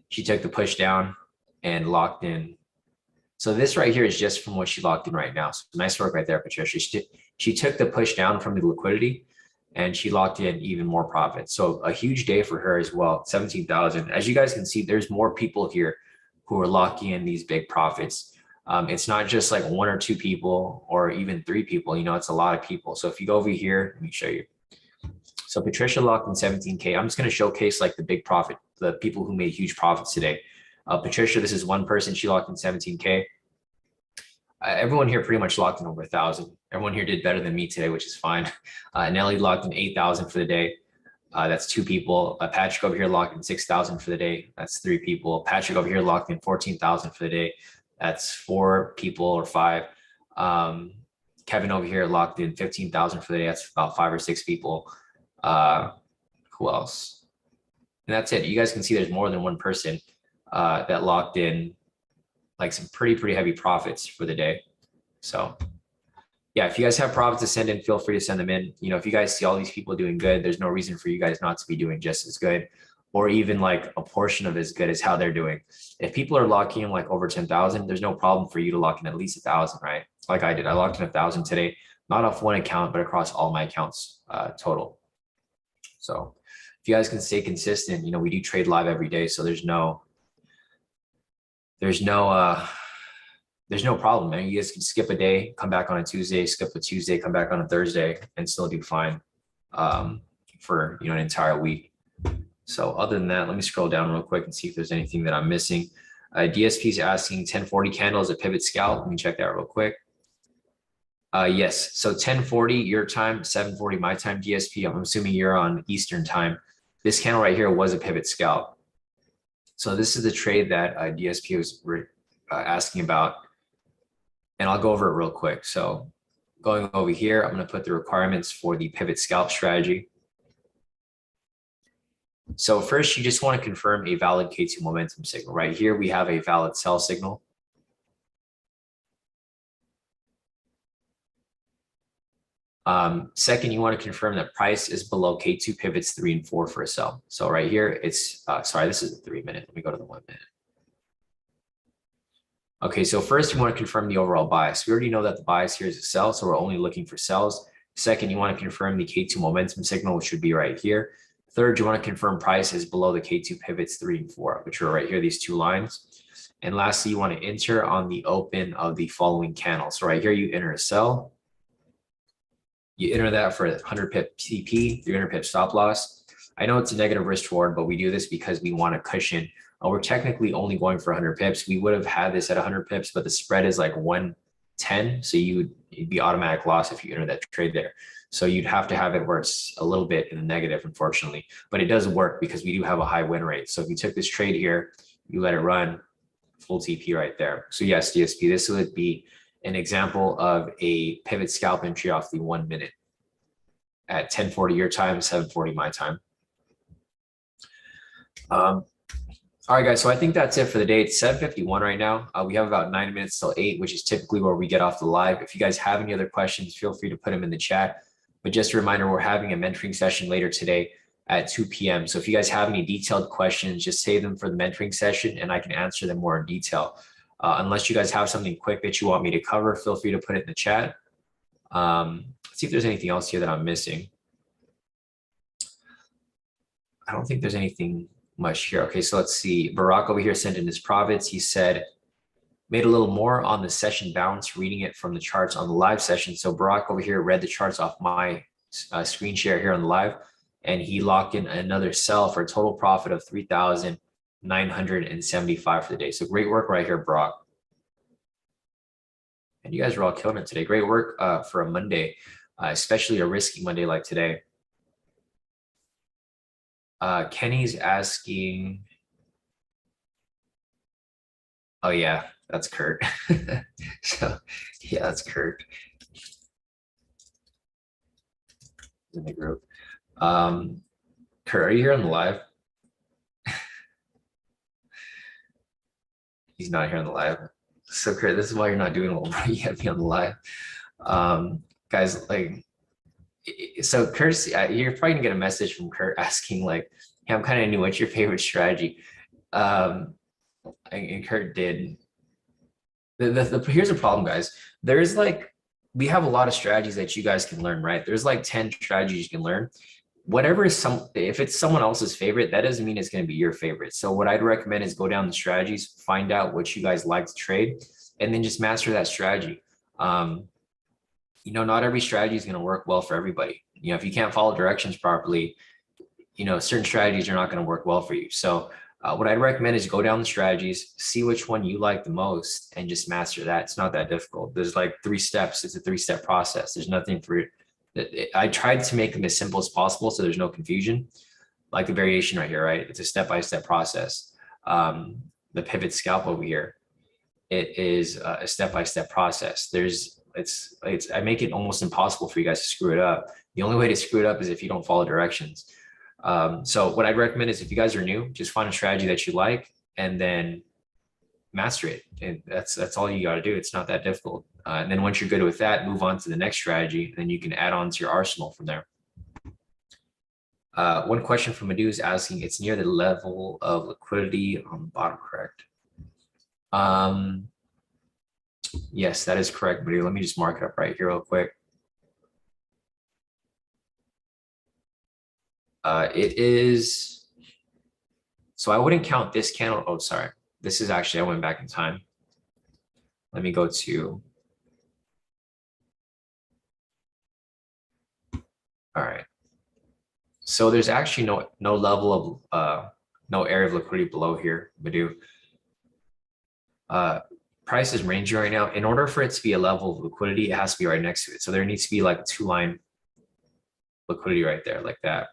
she took the push down and locked in. So this right here is just from what she locked in right now. So nice work right there, Patricia. She took the push down from the liquidity and she locked in even more profit. So a huge day for her as well, 17,000. As you guys can see, there's more people here who are locking in these big profits. It's not just like 1 or 2 people or even 3 people, you know, it's a lot of people. So if you go over here, let me show you. So Patricia locked in 17K. I'm just going to showcase like the big profit, the people who made huge profits today. Patricia, this is one person. She locked in 17K. Everyone here pretty much locked in over 1,000. Everyone here did better than me today, which is fine. Nelly locked in 8,000 for the day. That's 2 people. Patrick over here locked in 6,000 for the day. That's 3 people. Patrick over here locked in 14,000 for the day. That's 4 people or 5. Kevin over here locked in 15,000 for the day. That's about 5 or 6 people. Who else? And that's it. You guys can see there's more than one person that locked in like some pretty heavy profits for the day. So yeah, if you guys have profits to send in, feel free to send them in. You know, if you guys see all these people doing good, there's no reason for you guys not to be doing just as good, or even like a portion of as good as how they're doing. If people are locking in like over 10,000, there's no problem for you to lock in at least 1,000, right? Like I did, I locked in 1,000 today, not off one account, but across all my accounts total. So if you guys can stay consistent, you know, we do trade live every day. So there's no problem, man. You guys can skip a day, come back on a Tuesday, skip a Tuesday, come back on a Thursday, and still do fine for, you know, an entire week. So other than that, let me scroll down real quick and see if there's anything that I'm missing. DSP is asking 1040 candle is a pivot scalp. Let me check that real quick. Yes, so 1040 your time, 740 my time, DSP. I'm assuming you're on Eastern time. This candle right here was a pivot scalp. So this is the trade that DSP was asking about. And I'll go over it real quick. So going over here, I'm going to put the requirements for the pivot scalp strategy. So first, you just want to confirm a valid K2 momentum signal. Right here, we have a valid sell signal. Second, you want to confirm that price is below K2 pivots 3 and 4 for a sell. So right here, it's, sorry, this is the 3 minute. Let me go to the 1 minute. Okay, so first you want to confirm the overall bias. We already know that the bias here is a sell, so we're only looking for sells. Second, you want to confirm the K2 momentum signal, which should be right here. Third, you want to confirm price is below the K2 pivots 3 and 4, which are right here, these two lines. And lastly, you want to enter on the open of the following candle. So right here, you enter a sell. You enter that for 100 pip TP, 300 pip stop loss. I know it's a negative risk reward, but we do this because we want a cushion. We're technically only going for 100 pips. We would have had this at 100 pips, but the spread is like 110. So you'd be automatic loss if you enter that trade there. So you'd have to have it where it's a little bit in the negative, unfortunately. But it does work because we do have a high win rate. So if you took this trade here, you let it run, full TP right there. So yes, DSP, this would be an example of a pivot scalp entry off the 1 minute at 1040 your time, 740 my time. All right, guys, so I think that's it for the day. It's 7:51 right now. We have about 9 minutes till 8, which is typically where we get off the live. If you guys have any other questions, feel free to put them in the chat. But just a reminder, we're having a mentoring session later today at 2 p.m. So if you guys have any detailed questions, just save them for the mentoring session and I can answer them more in detail. Unless you guys have something quick that you want me to cover, feel free to put it in the chat. Let's see if there's anything else here that I'm missing. I don't think there's anything much here. Okay, so let's see. Barack over here sent in his profits. He said, made a little more on the session bounce, reading it from the charts on the live session. So Barack over here read the charts off my screen share here on the live, and he locked in another sell for a total profit of 3,975 for the day. So great work right here, Barack. And you guys are all killing it today. Great work for a Monday, especially a risky Monday like today. Kenny's asking, oh yeah, that's Kurt. So yeah, that's Kurt in the group. Kurt, are you here on the live? He's not here on the live. So Kurt, this is why you're not doing well, bro. You have to be on the live. Guys, like, so Kurt, you're probably gonna get a message from Kurt asking like, hey, I'm kind of new, what's your favorite strategy? And Kurt did. Here's the problem, guys. There's like, we have a lot of strategies that you guys can learn, right? There's like 10 strategies you can learn. Whatever is if it's someone else's favorite, that doesn't mean it's going to be your favorite. So what I'd recommend is go down the strategies, find out what you guys like to trade, and then just master that strategy. You know, not every strategy is going to work well for everybody. You know, if you can't follow directions properly, you know, certain strategies are not going to work well for you. So what I'd recommend is go down the strategies, see which one you like the most, and just master that. It's not that difficult. There's like 3 steps. It's a 3-step process. There's nothing for it. I tried to make them as simple as possible so there's no confusion. Like the variation right here, right? It's a step-by-step process. The pivot scalp over here, it is a step-by-step process. I make it almost impossible for you guys to screw it up. The only way to screw it up is if you don't follow directions. So what I'd recommend is if you guys are new, just find a strategy that you like and then master it. And that's all you got to do. It's not that difficult. And then once you're good with that, move on to the next strategy. And then you can add on to your arsenal from there. One question from Madhu is asking, it's near the level of liquidity on the bottom, correct? Yes, that is correct, Madhu. Let me just mark it up right here real quick. It is, so I wouldn't count this candle. Oh, sorry. This is actually, I went back in time. Let me go to, all right. So there's actually no level of, no area of liquidity below here, Badu. Price is ranging right now. In order for it to be a level of liquidity, it has to be right next to it. So there needs to be like a 2-line liquidity right there, like that.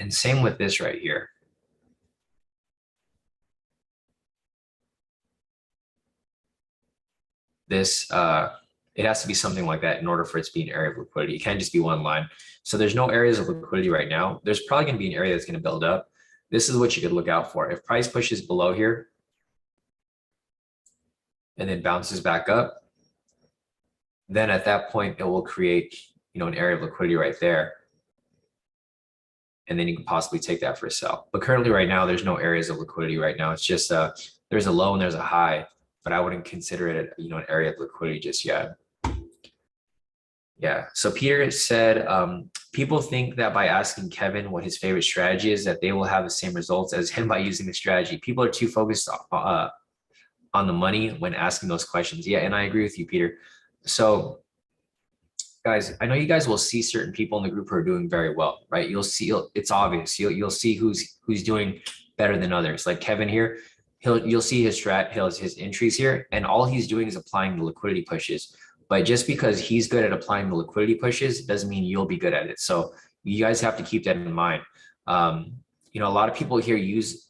And same with this right here. This, it has to be something like that in order for it to be an area of liquidity. It can't just be one line. So there's no areas of liquidity right now. There's probably going to be an area that's going to build up. This is what you could look out for. If price pushes below here and then bounces back up, then at that point, it will create, an area of liquidity right there. And then you can possibly take that for a sell. But currently right now, there's no areas of liquidity right now. It's just there's a low and there's a high, but I wouldn't consider it, an area of liquidity just yet. Yeah. So Peter said, people think that by asking Kevin what his favorite strategy is, that they will have the same results as him by using the strategy. People are too focused on the money when asking those questions. Yeah, and I agree with you, Peter. So guys, I know you guys will see certain people in the group who are doing very well, right? You'll see, it's obvious. You'll see who's doing better than others. Like Kevin here, you'll see his his entries here, and all he's doing is applying the liquidity pushes. But just because he's good at applying the liquidity pushes doesn't mean you'll be good at it. So you guys have to keep that in mind. A lot of people here use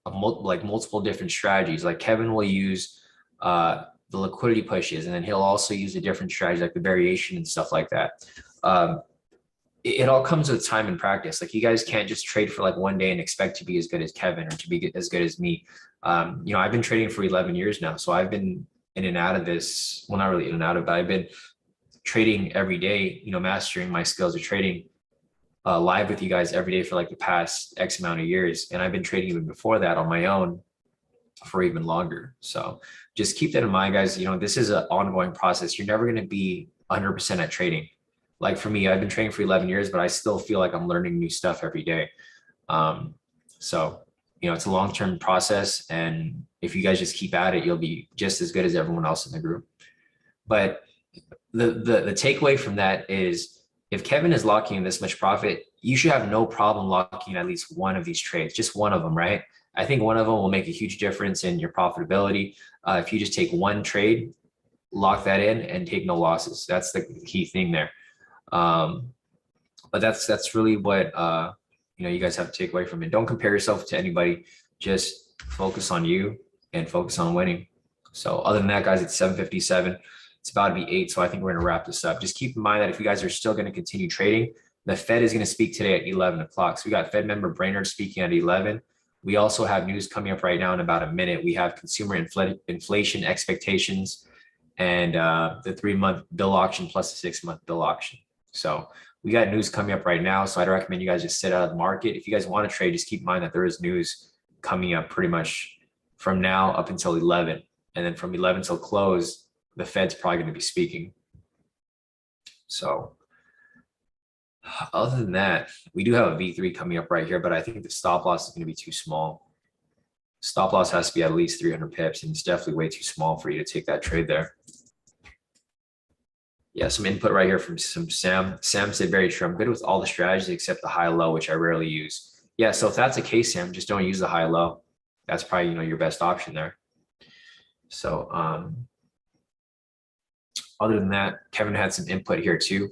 multiple different strategies. Like Kevin will use the liquidity pushes, and then he'll also use a different strategy like the variation and stuff like that. It all comes with time and practice. Like you guys can't just trade for like one day and expect to be as good as Kevin or to be as good as me. I've been trading for 11 years now, so I've been in and out of this. Well, not really in and out of, but I've been trading every day, mastering my skills of trading live with you guys every day for like the past X amount of years. And I've been trading even before that on my own for even longer. So just keep that in mind, guys. This is an ongoing process. You're never going to be 100% at trading. Like for me, I've been trading for 11 years, but I still feel like I'm learning new stuff every day. So, it's a long-term process. And if you guys just keep at it, you'll be just as good as everyone else in the group. But the takeaway from that is, if Kevin is locking in this much profit, you should have no problem locking in at least one of these trades, just one of them, right? I think one of them will make a huge difference in your profitability. If you just take one trade, lock that in and take no losses. That's the key thing there. But that's really what, you guys have to take away from it. Don't compare yourself to anybody. Just focus on you and focus on winning. So other than that, guys, it's 7:57. It's about to be 8. So I think we're going to wrap this up. Just keep in mind that if you guys are still going to continue trading, the Fed is going to speak today at 11 o'clock. So we got Fed member Brainerd speaking at 11. We also have news coming up right now in about a minute. We have consumer inflation expectations and the 3-month bill auction plus the 6-month bill auction. So we got news coming up right now. So I'd recommend you guys just sit out of the market. If you guys want to trade, just keep in mind that there is news coming up pretty much from now up until 11. And then from 11 till close, the Fed's probably going to be speaking. So other than that, we do have a V3 coming up right here, but I think the stop loss is going to be too small. Stop loss has to be at least 300 pips, and it's definitely way too small for you to take that trade there. Yeah, some input right here from some Sam. Sam said, very true. I'm good with all the strategies except the high-low, which I rarely use. Yeah, so if that's the case, Sam, just don't use the high-low. That's probably, your best option there. So other than that, Kevin had some input here too.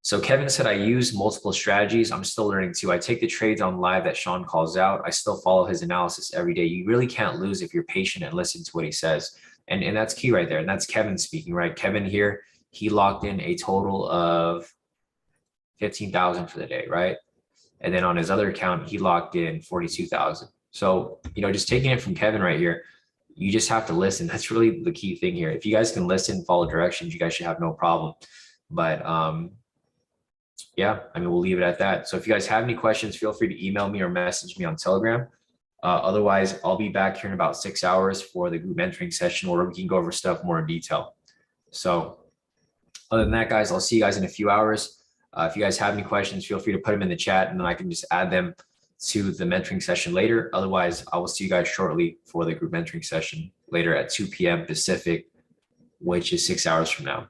So Kevin said, I use multiple strategies. I'm still learning too. I take the trades on live that Sean calls out. I still follow his analysis every day. You really can't lose if you're patient and listen to what he says. And that's key right there. And that's Kevin speaking, right? Kevin here, he locked in a total of 15,000 for the day, right? And then on his other account, he locked in 42,000. So, just taking it from Kevin right here, you just have to listen. That's really the key thing here. If you guys can listen, follow directions, you guys should have no problem. But yeah, we'll leave it at that. So if you guys have any questions, feel free to email me or message me on Telegram. Otherwise, I'll be back here in about 6 hours for the group mentoring session where we can go over stuff more in detail. So other than that, guys, I'll see you guys in a few hours. If you guys have any questions, feel free to put them in the chat and then I can just add them to the mentoring session later. Otherwise, I will see you guys shortly for the group mentoring session later at 2 p.m. Pacific, which is 6 hours from now.